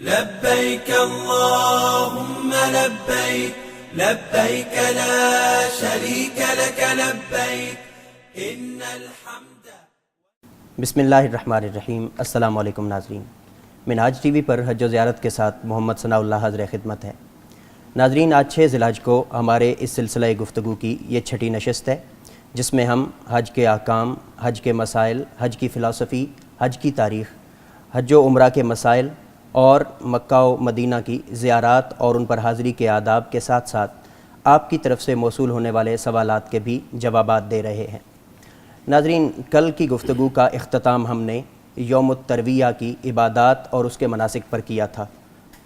لبيك اللهم لبيك لبيك لا شريك لك لبيك ان الحمد. بسم اللہ الرحمن الرحیم. السلام علیکم ناظرین. منہاج ٹی وی پر حج و زیارت کے ساتھ محمد ثناء اللہ حاضر خدمت ہے. ناظرین، آج 6 ذی الحج کو ہمارے اس سلسلہ گفتگو کی یہ چھٹی نشست ہے، جس میں ہم حج کے احکام، حج کے مسائل، حج کی فلسفی، حج کی تاریخ، حج و عمرہ کے مسائل اور مکہ و مدینہ کی زیارات اور ان پر حاضری کے آداب کے ساتھ ساتھ آپ کی طرف سے موصول ہونے والے سوالات کے بھی جوابات دے رہے ہیں. ناظرین، کل کی گفتگو کا اختتام ہم نے یوم الترویہ کی عبادات اور اس کے مناسک پر کیا تھا.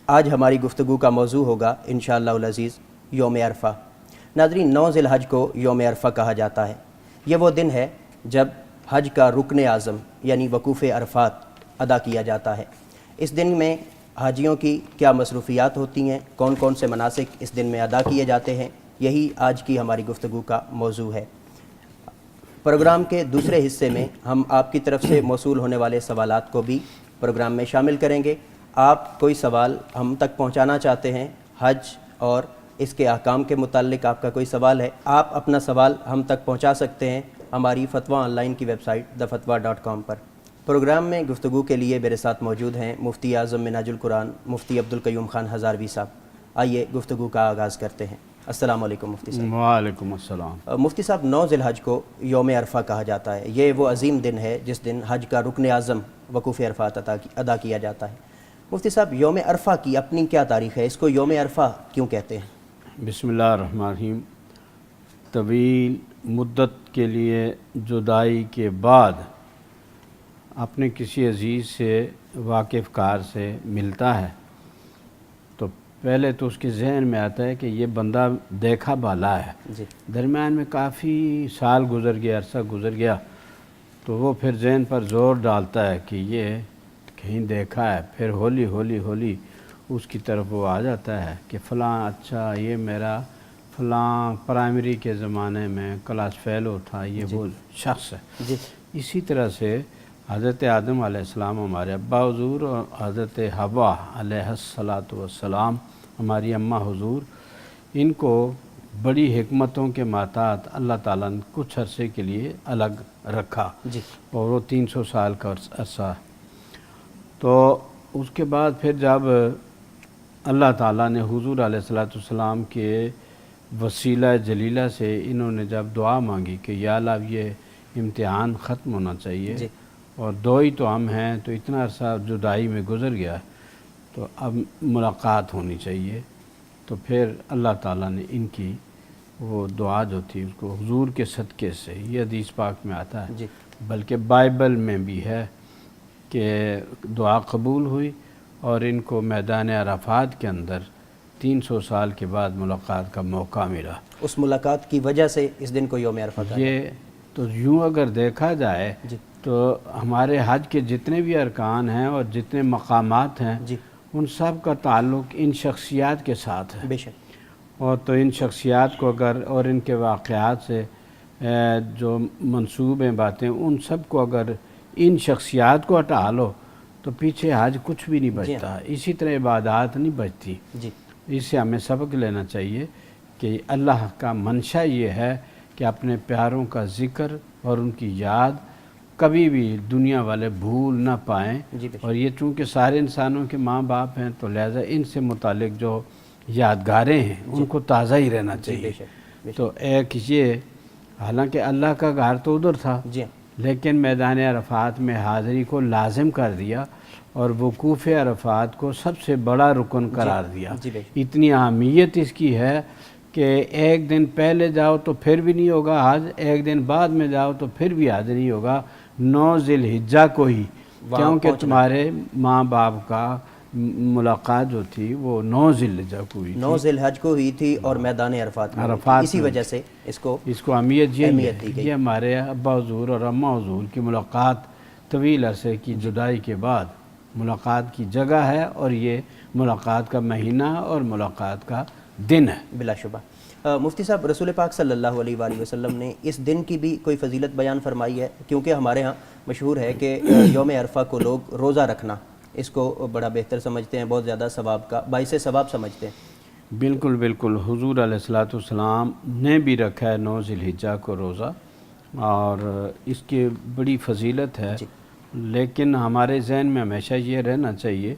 آج ہماری گفتگو کا موضوع ہوگا انشاءاللہ العزیز یوم عرفہ. ناظرین، 9 ذی الحج کو یوم عرفہ کہا جاتا ہے. یہ وہ دن ہے جب حج کا رکن اعظم یعنی وقوف عرفات ادا کیا جاتا ہے. اس دن میں حاجیوں کی کیا مصروفیات ہوتی ہیں، کون کون سے مناسک اس دن میں ادا کیے جاتے ہیں، یہی آج کی ہماری گفتگو کا موضوع ہے. پروگرام کے دوسرے حصے میں ہم آپ کی طرف سے موصول ہونے والے سوالات کو بھی پروگرام میں شامل کریں گے. آپ کوئی سوال ہم تک پہنچانا چاہتے ہیں حج اور اس کے احکام کے متعلق، آپ کا کوئی سوال ہے، آپ اپنا سوال ہم تک پہنچا سکتے ہیں ہماری فتویٰ آن لائن کی ویب سائٹ thefatwa.com پر. پروگرام میں گفتگو کے لیے میرے ساتھ موجود ہیں مفتی اعظم منہاج القرآن مفتی عبدالقیوم خان ہزاروی صاحب. آئیے گفتگو کا آغاز کرتے ہیں. السلام علیکم مفتی صاحب. وعلیکم السلام. مفتی صاحب، 9 ذی الحج کو یوم عرفہ کہا جاتا ہے. یہ وہ عظیم دن ہے جس دن حج کا رکن اعظم وقوف عرفات ادا کیا جاتا ہے. مفتی صاحب، یوم عرفہ کی اپنی کیا تاریخ ہے؟ اس کو یوم عرفہ کیوں کہتے ہیں؟ بسم اللہ الرحمن الرحیم. طویل مدت کے لیے جدائی کے بعد اپنے کسی عزیز سے واقف کار سے ملتا ہے تو پہلے تو اس کے ذہن میں آتا ہے کہ یہ بندہ دیکھا بالا ہے. جی. درمیان میں کافی سال گزر گیا، عرصہ گزر گیا، تو وہ پھر ذہن پر زور ڈالتا ہے کہ یہ کہیں دیکھا ہے. پھر ہولی ہولی ہولی اس کی طرف وہ آ جاتا ہے کہ فلاں، اچھا یہ میرا فلاں پرائمری کے زمانے میں کلاس فیلو تھا، یہ وہ شخص ہے. جی. اسی طرح سے حضرت آدم علیہ السلام ہمارے ابا حضور اور حضرت حوا علیہ السلام ہماری اماں حضور، ان کو بڑی حکمتوں کے محتاط اللہ تعالیٰ نے کچھ عرصے کے لیے الگ رکھا. جی. اور وہ 300 سال کا عرصہ. تو اس کے بعد پھر جب اللہ تعالیٰ نے حضور علیہ السلام کے وسیلہ جلیلہ سے انہوں نے جب دعا مانگی کہ یا اللہ یہ امتحان ختم ہونا چاہیے، جی. اور 2 ہی تو ہم ہیں، تو اتنا عرصہ جدائی میں گزر گیا تو اب ملاقات ہونی چاہیے. تو پھر اللہ تعالیٰ نے ان کی وہ دعا جو تھی اس کو حضور کے صدقے سے، یہ حدیث پاک میں آتا ہے، جی. بلکہ بائبل میں بھی ہے کہ دعا قبول ہوئی اور ان کو میدان عرفات کے اندر 300 سال کے بعد ملاقات کا موقع ملا. اس ملاقات کی وجہ سے اس دن کو یوم عرفہ کہا جاتا ہے. یہ تو یوں اگر دیکھا جائے جی. تو ہمارے حج کے جتنے بھی ارکان ہیں اور جتنے مقامات ہیں، جی. ان سب کا تعلق ان شخصیات کے ساتھ ہے. بے شک. اور تو ان شخصیات کو اگر اور ان کے واقعات سے جو منسوب ہیں باتیں، ان سب کو اگر ان شخصیات کو ہٹا لو تو پیچھے حج کچھ بھی نہیں بچتا. اسی طرح عبادات نہیں بچتی. جی. اس سے ہمیں سبق لینا چاہیے کہ اللہ کا منشا یہ ہے کہ اپنے پیاروں کا ذکر اور ان کی یاد کبھی بھی دنیا والے بھول نہ پائیں. جی. اور یہ چونکہ سارے انسانوں کے ماں باپ ہیں تو لہذا ان سے متعلق جو یادگاریں ہیں ان کو تازہ ہی رہنا چاہیے. بے شک. تو ایک یہ، حالانکہ اللہ کا گھر تو ادھر تھا، جی. لیکن میدان عرفات میں حاضری کو لازم کر دیا اور وقوف عرفات کو سب سے بڑا رکن قرار دیا. جی. اتنی اہمیت اس کی ہے کہ ایک دن پہلے جاؤ تو پھر بھی نہیں ہوگا حج، ایک دن بعد میں جاؤ تو پھر بھی حج نہیں ہوگا. 9 ذی الحجہ کو ہی، کیونکہ تمہارے ماں باپ کا ملاقات جو تھی وہ 9 ذی الحجہ کو ہوئی تھی. 9 ذی الحج کو ہوئی تھی اور میدان عرفات میں اسی وجہ سے اس کو اہمیت یہ دی ہے. گئی. یہ ہمارے ابا حضور اور اماں حضور کی ملاقات طویل عرصے کی جدائی کے بعد ملاقات کی جگہ ہے، اور یہ ملاقات کا مہینہ اور ملاقات کا دن ہے. بلا شبہ. مفتی صاحب، رسول پاک صلی اللہ علیہ وآلہ وسلم نے اس دن کی بھی کوئی فضیلت بیان فرمائی ہے؟ کیونکہ ہمارے ہاں مشہور ہے کہ یوم عرفہ کو لوگ روزہ رکھنا اس کو بڑا بہتر سمجھتے ہیں، بہت زیادہ ثواب کا باعث ثواب سمجھتے ہیں؟ بالکل بالکل، حضور علیہ الصلوۃ والسلام نے بھی رکھا ہے 9 ذی الحجہ کو روزہ، اور اس کی بڑی فضیلت ہے، لیکن ہمارے ذہن میں ہمیشہ یہ رہنا چاہیے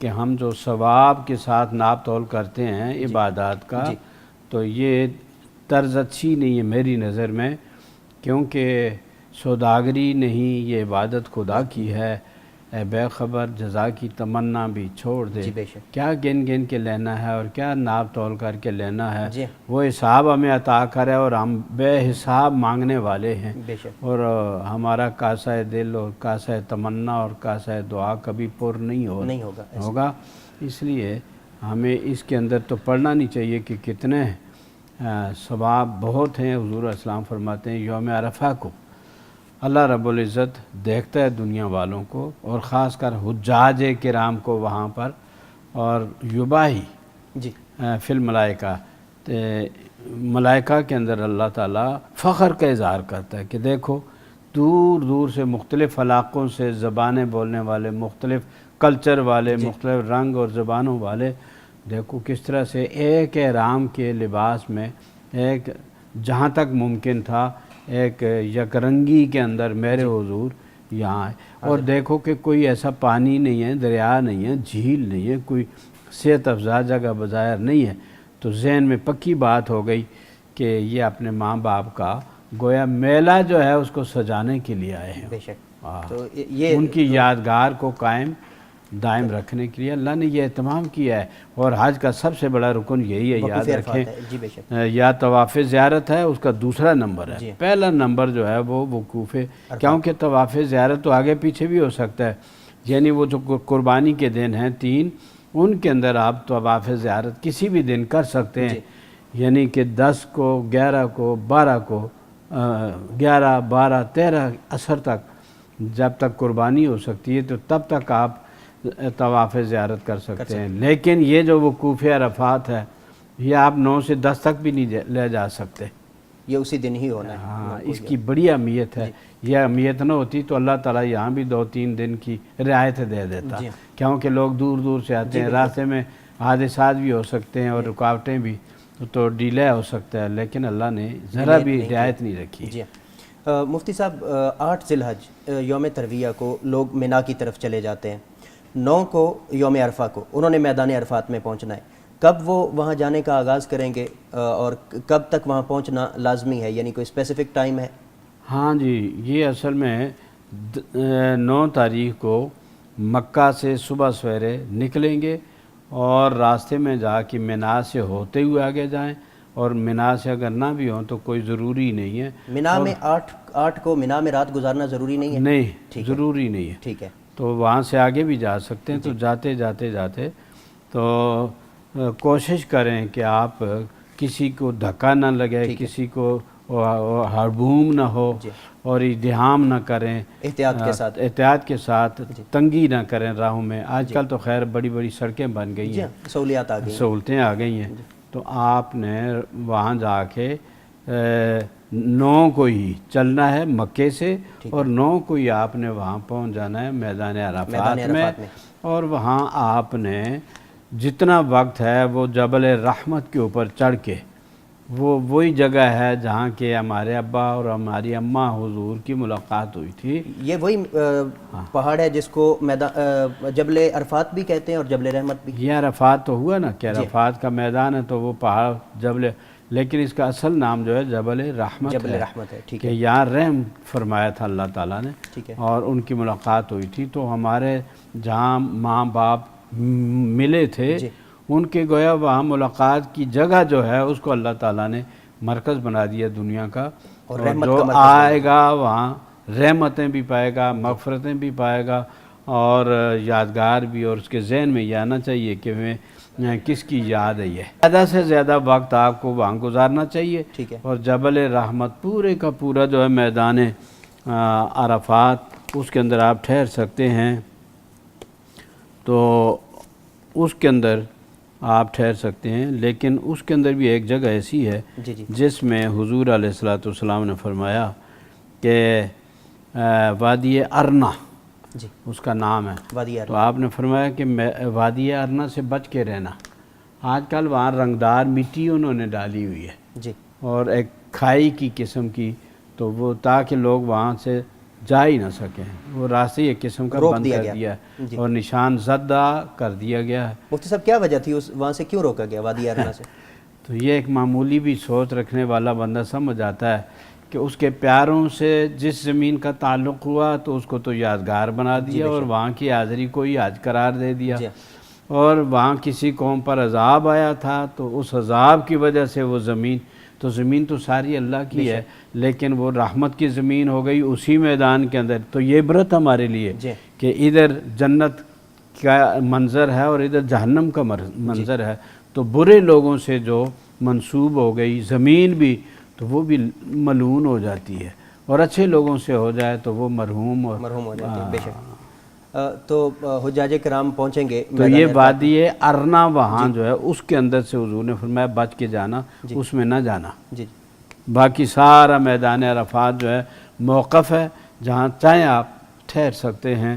کہ ہم جو ثواب کے ساتھ ناپ تول کرتے ہیں عبادات کا، تو یہ طرز اچھی نہیں ہے میری نظر میں، کیونکہ سوداگری نہیں، یہ عبادت خدا کی ہے۔ اے بے خبر جزا کی تمنا بھی چھوڑ دے، بے شک، کیا گن گن کے لینا ہے اور کیا ناپ تول کر کے لینا ہے، جی وہ حساب ہمیں عطا کرے، اور ہم بے حساب مانگنے والے ہیں، بے شک، اور ہمارا کاسہ دل اور کاسہ تمنا اور کاسہ دعا کبھی پر نہیں ہوگا۔ اس لیے ہمیں اس کے اندر تو پڑھنا نہیں چاہیے کہ کتنے ثواب بہت ہیں۔ حضور علیہ السلام فرماتے ہیں یوم عرفہ کو اللہ رب العزت دیکھتا ہے دنیا والوں کو، اور خاص کر حجاج کرام کو وہاں پر، اور یباہی جی فی الملائکہ، ملائکہ کے اندر اللہ تعالیٰ فخر کا اظہار کرتا ہے کہ دیکھو دور دور سے مختلف علاقوں سے زبانیں بولنے والے، مختلف کلچر والے، مختلف رنگ اور زبانوں والے، دیکھو کس طرح سے ایک احرام کے لباس میں، ایک جہاں تک ممکن تھا ایک یک رنگی کے اندر میرے حضور یہاں ہے، اور دیکھو کہ کوئی ایسا پانی نہیں ہے، دریا نہیں ہے، جھیل نہیں ہے، کوئی صحت افزا جگہ بظاہر نہیں ہے، تو ذہن میں پکی بات ہو گئی کہ یہ اپنے ماں باپ کا گویا میلہ جو ہے اس کو سجانے کے لیے آئے ہیں، بے شک، تو یہ ان کی یادگار کو قائم دائم رکھنے کے لیے اللہ نے یہ اہتمام کیا ہے۔ اور حج کا سب سے بڑا رکن یہی ہے، یاد رکھیں، جی بے شک، یا طواف زیارت ہے، اس کا دوسرا نمبر ہے، پہلا نمبر جو ہے وہ وقوف، کیونکہ طواف زیارت تو آگے پیچھے بھی ہو سکتا ہے، یعنی وہ جو قربانی کے دن ہیں 3، ان کے اندر آپ طواف زیارت کسی بھی دن کر سکتے ہیں، یعنی کہ 10 کو، 11 کو، 12 کو، 11، 12، 13 عصر تک جب تک قربانی ہو سکتی ہے تو تب تک آپ طواف زیارت کر سکتے ہیں، لیکن یہ جو وقوف عرفات ہے یہ آپ 9 سے 10 تک بھی نہیں لے جا سکتے، یہ اسی دن ہی ہونا ہے۔ ہاں، اس کی بڑی اہمیت ہے، یہ اہمیت نہ ہوتی تو اللہ تعالیٰ یہاں بھی 2-3 دن کی رعایت دے دیتا، کیونکہ لوگ دور دور سے آتے ہیں، راستے میں حادثات بھی ہو سکتے ہیں اور رکاوٹیں بھی، تو ڈیلے ہو سکتا ہے، لیکن اللہ نے ذرا بھی رعایت نہیں رکھی۔ جی مفتی صاحب، 8 ذی الحج یوم ترویہ کو لوگ مینا کی طرف چلے جاتے ہیں، 9 کو یوم عرفہ کو انہوں نے میدان عرفات میں پہنچنا ہے، کب وہ وہاں جانے کا آغاز کریں گے اور کب تک وہاں پہنچنا لازمی ہے، یعنی کوئی اسپیسیفک ٹائم ہے؟ ہاں جی، یہ اصل میں 9 تاریخ کو مکہ سے صبح سویرے نکلیں گے، اور راستے میں جا کے مینا سے ہوتے ہوئے آگے جائیں، اور مینا سے اگر نہ بھی ہوں تو کوئی ضروری نہیں ہے، مینا میں 8 کو مینا میں رات گزارنا ضروری نہیں ہے؟ نہیں، ضروری نہیں ہے، ٹھیک ہے، تو وہاں سے آگے بھی جا سکتے ہیں، تو جاتے جاتے تو کوشش کریں کہ آپ کسی کو دھکا نہ لگے، کسی کو ہڑبوم نہ ہو، اور ازدحام نہ کریں، احتیاط کے ساتھ تنگی نہ کریں راہوں میں۔ آج کل تو خیر بڑی بڑی سڑکیں بن گئی ہیں، سہولتیں آ گئی ہیں، تو آپ نے وہاں جا کے 9 کو ہی چلنا ہے مکے سے، اور 9 کو ہی آپ نے وہاں پہنچ جانا ہے میدان عرفات میں، اور وہاں آپ نے جتنا وقت ہے وہ جبل رحمت کے اوپر چڑھ کے، وہی جگہ ہے جہاں کہ ہمارے ابا اور ہماری اماں حضور کی ملاقات ہوئی تھی۔ یہ وہی پہاڑ ہے جس کو جبل عرفات بھی کہتے ہیں اور جبل رحمت بھی؟ یہ عرفات تو ہوا نا کہ عرفات کا میدان ہے تو وہ پہاڑ جبل، لیکن اس کا اصل نام جو ہے جبل رحمت ہے، کہ یہاں رحم فرمایا تھا اللہ تعالیٰ نے، اور ان کی ملاقات ہوئی تھی، تو ہمارے جہاں ماں باپ ملے تھے ان کے گویا وہاں ملاقات کی جگہ جو ہے اس کو اللہ تعالیٰ نے مرکز بنا دیا دنیا کا، اور جو آئے گا وہاں رحمتیں بھی پائے گا، مغفرتیں بھی پائے گا، اور یادگار بھی، اور اس کے ذہن میں یہ آنا چاہیے کہ میں کس کی یاد ہے یہ۔ زیادہ سے زیادہ وقت آپ کو وہاں گزارنا چاہیے، اور جبل رحمت پورے کا پورا جو ہے میدان عرفات، اس کے اندر آپ ٹھہر سکتے ہیں، تو اس کے اندر آپ ٹھہر سکتے ہیں، لیکن اس کے اندر بھی ایک جگہ ایسی ہے جس میں حضور علیہ الصلوۃ والسلام نے فرمایا کہ وادی ارنا، جی اس کا نام ہے. وادی تو ارنا. آپ نے فرمایا کہ وادی ارنا سے بچ کے رہنا. آج کل وہاں رنگدار مٹی انہوں نے ڈالی ہوئی ہے جی اور ایک کھائی کی قسم کی, تو وہ تاکہ لوگ وہاں سے جا ہی نہ سکیں, وہ راستے ایک قسم کا روک بند دیا کر گیا. دیا جی. اور نشان زدہ کر دیا گیا ہے. مفتی صاحب کیا وجہ تھی وہاں سے کیوں روکا گیا وادی ارنا سے؟ تو یہ ایک معمولی بھی سوچ رکھنے والا بندہ سمجھ آتا ہے کہ اس کے پیاروں سے جس زمین کا تعلق ہوا تو اس کو تو یادگار بنا دیا اور وہاں کی حاضری کو ہی حج قرار دے دیا. جی. اور وہاں کسی قوم پر عذاب آیا تھا تو اس عذاب کی وجہ سے وہ زمین تو ساری اللہ کی ہے, لیکن وہ رحمت کی زمین ہو گئی اسی میدان کے اندر. تو یہ عبرت ہمارے لیے کہ ادھر جنت کا منظر ہے اور ادھر جہنم کا منظر ہے, تو برے لوگوں سے جو منسوب ہو گئی زمین بھی تو وہ بھی ملعون ہو جاتی ہے, اور اچھے لوگوں سے ہو جائے تو وہ مرحوم ہو جاتی ہے. بے شک. تو حجاج کرام پہنچیں گے تو یہ وادی ارنا وہاں جو ہے اس کے اندر سے حضور نے فرمایا بچ کے جانا, اس میں نہ جانا. جی. باقی سارا میدان عرفات جو ہے موقف ہے جہاں چاہیں آپ ٹھہر سکتے ہیں,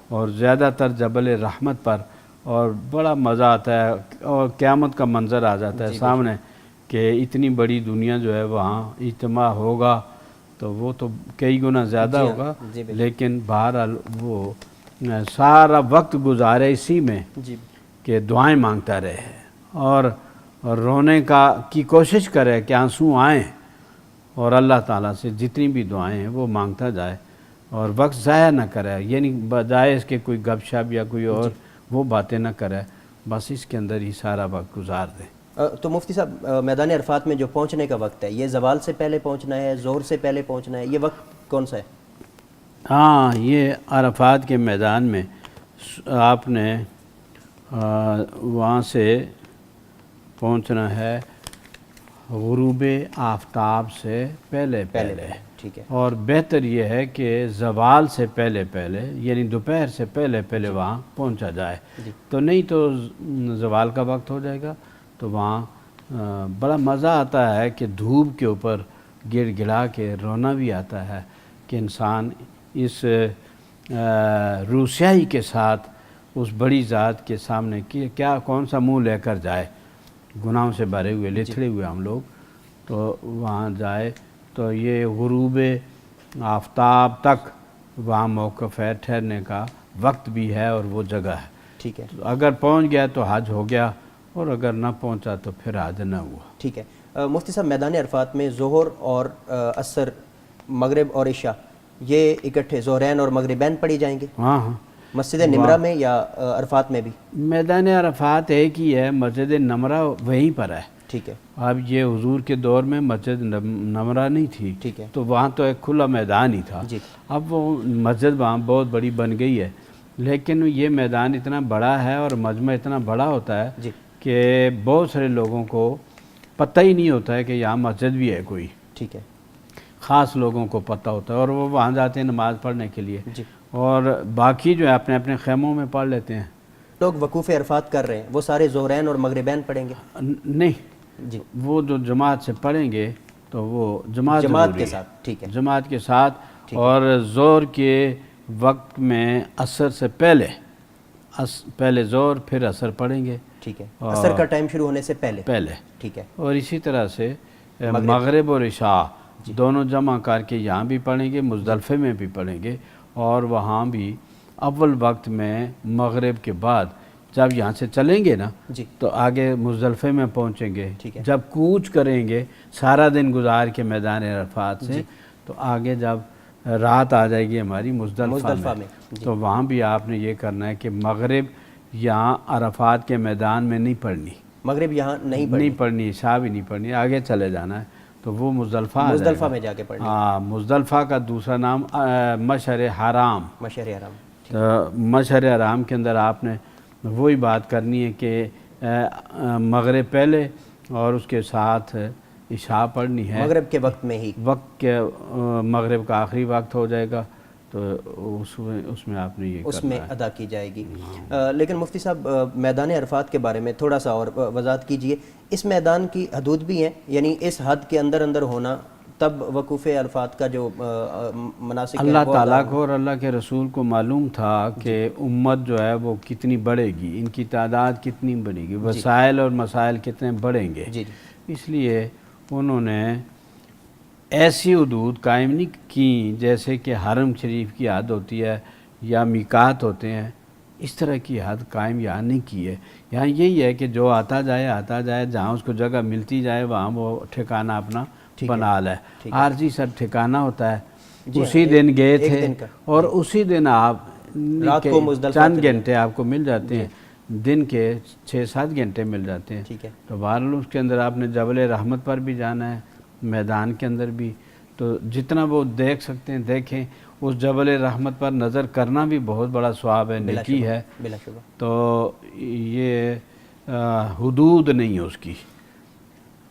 اور زیادہ تر جبل رحمت پر, اور بڑا مزہ آتا ہے اور قیامت کا منظر آ جاتا ہے سامنے کہ اتنی بڑی دنیا جو ہے وہاں اجتماع ہوگا تو وہ تو کئی گنا زیادہ ہوگا, لیکن بہرحال وہ سارا وقت گزارے اسی میں کہ دعائیں مانگتا رہے اور رونے کی کوشش کرے کہ آنسو آئیں, اور اللہ تعالیٰ سے جتنی بھی دعائیں ہیں وہ مانگتا جائے اور وقت ضائع نہ کرے, یعنی بجائے اس کے کوئی گپ شپ یا کوئی اور وہ باتیں نہ کرے, بس اس کے اندر ہی سارا وقت گزار دے. تو مفتی صاحب میدان عرفات میں جو پہنچنے کا وقت ہے یہ زوال سے پہلے پہنچنا ہے, ظہر سے پہلے پہنچنا ہے, یہ وقت کون سا ہے؟ ہاں, یہ عرفات کے میدان میں آپ نے وہاں سے پہنچنا ہے غروب آفتاب سے پہلے. ٹھیک ہے. اور بہتر یہ ہے کہ زوال سے پہلے یعنی دوپہر سے پہلے وہاں پہنچا جائے. تو نہیں تو زوال کا وقت ہو جائے گا, تو وہاں بڑا مزہ آتا ہے کہ دھوپ کے اوپر گڑ گڑا کے رونا بھی آتا ہے کہ انسان اس روسیائی کے ساتھ اس بڑی ذات کے سامنے کیا کون سا منہ لے کر جائے, گناہوں سے بھرے ہوئے لتھڑے ہوئے ہم لوگ, تو وہاں جائے. تو یہ غروب آفتاب تک وہاں موقف ہے, ٹھہرنے کا وقت بھی ہے اور وہ جگہ ہے. ٹھیک ہے. اگر پہنچ گیا تو حج ہو گیا, اور اگر نہ پہنچا تو پھر حج نہ ہوا. ٹھیک ہے. مفتی صاحب میدان عرفات میں ظہر اور عصر, مغرب اور عشاء یہ اکٹھے ظہرین اور مغربین پڑھی جائیں گے؟ ہاں, مسجد نمرہ میں یا عرفات میں بھی؟ میدان عرفات ایک ہی ہے, مسجد نمرہ وہیں پر ہے. ٹھیک ہے. اب یہ حضور کے دور میں مسجد نمرہ نہیں تھی. ٹھیک ہے. تو وہاں تو ایک کھلا میدان ہی تھا. جی. اب وہ مسجد وہاں بہت بڑی بن گئی ہے, لیکن یہ میدان اتنا بڑا ہے اور مجمع اتنا بڑا ہوتا ہے کہ بہت سارے لوگوں کو پتہ ہی نہیں ہوتا ہے کہ یہاں مسجد بھی ہے کوئی. ٹھیک ہے. خاص لوگوں کو پتہ ہوتا ہے اور وہ وہاں جاتے ہیں نماز پڑھنے کے لیے, اور باقی جو ہے اپنے اپنے خیموں میں پڑھ لیتے ہیں. لوگ وقوف عرفات کر رہے ہیں وہ سارے ظہرین اور مغربین پڑھیں گے؟ نہیں جی, وہ جو جماعت سے پڑھیں گے تو وہ جماعت کے ساتھ. ٹھیک ہے. جماعت کے ساتھ, اور ظہر کے وقت میں عصر سے پہلے ظہر پھر عصر پڑھیں گے. ٹھیک ہے. عصر کا ٹائم شروع ہونے سے پہلے. ٹھیک ہے. اور اسی طرح سے مغرب اور عشاء دونوں جمع کر کے یہاں بھی پڑھیں گے, مزدلفے میں بھی پڑھیں گے, اور وہاں بھی اول وقت میں مغرب کے بعد جب یہاں سے چلیں گے نا تو آگے مزدلفے میں پہنچیں گے. جب کوچ کریں گے سارا دن گزار کے میدان عرفات سے, تو آگے جب رات آ جائے گی ہماری مزدلفہ میں, تو وہاں بھی آپ نے یہ کرنا ہے کہ مغرب یہاں عرفات کے میدان میں نہیں پڑھنی, مغرب یہاں نہیں پڑھنی, عشاء بھی نہیں پڑھنی, آگے چلے جانا ہے تو وہ مزدلفہ میں جا کے پڑھنی. ہاں, مزدلفہ کا دوسرا نام مشعر حرام. تو مشعر حرام کے اندر آپ نے وہی بات کرنی ہے کہ مغرب پہلے اور اس کے ساتھ عشاء پڑھنی ہے مغرب کے وقت میں ہی. وقت کے مغرب کا آخری وقت ہو جائے گا تو اس میں آپ نے یہ اس میں ادا کی جائے گی. لیکن مفتی صاحب میدان عرفات کے بارے میں تھوڑا سا اور وضاحت کیجئے. اس میدان کی حدود بھی ہیں, یعنی اس حد کے اندر ہونا تب وقوف عرفات کا جو مناسک ہے اللہ وہ تعالیٰ ادا کو اور اللہ کے رسول کو معلوم تھا کہ امت جو ہے وہ کتنی بڑھے گی، ان کی تعداد کتنی بڑھے گی، وسائل اور مسائل کتنے بڑھیں گے، جی اس لیے انہوں نے ایسی حدود قائم نہیں کی جیسے کہ حرم شریف کی حد ہوتی ہے یا میقات ہوتے ہیں، اس طرح کی حد قائم یہاں نہیں کی ہے۔ یہاں یہی ہے کہ جو آتا جائے جہاں اس کو جگہ ملتی جائے وہاں وہ ٹھکانہ اپنا بنا لے۔ عارضی سر ٹھکانہ ہوتا ہے، اسی دن گئے تھے اور اسی دن آپ رات کو مزدلفہ چند گھنٹے آپ کو مل جاتے ہیں، دن کے 6-7 گھنٹے مل جاتے ہیں، ٹھیک ہے۔ تو بہرحال اس کے اندر آپ نے جبل رحمت پر بھی جانا ہے، میدان کے اندر بھی، تو جتنا وہ دیکھ سکتے ہیں دیکھیں۔ اس جبل رحمت پر نظر کرنا بھی بہت بڑا ثواب ہے، نیکی ہے، بلا شبہ۔ تو یہ حدود نہیں ہے اس کی،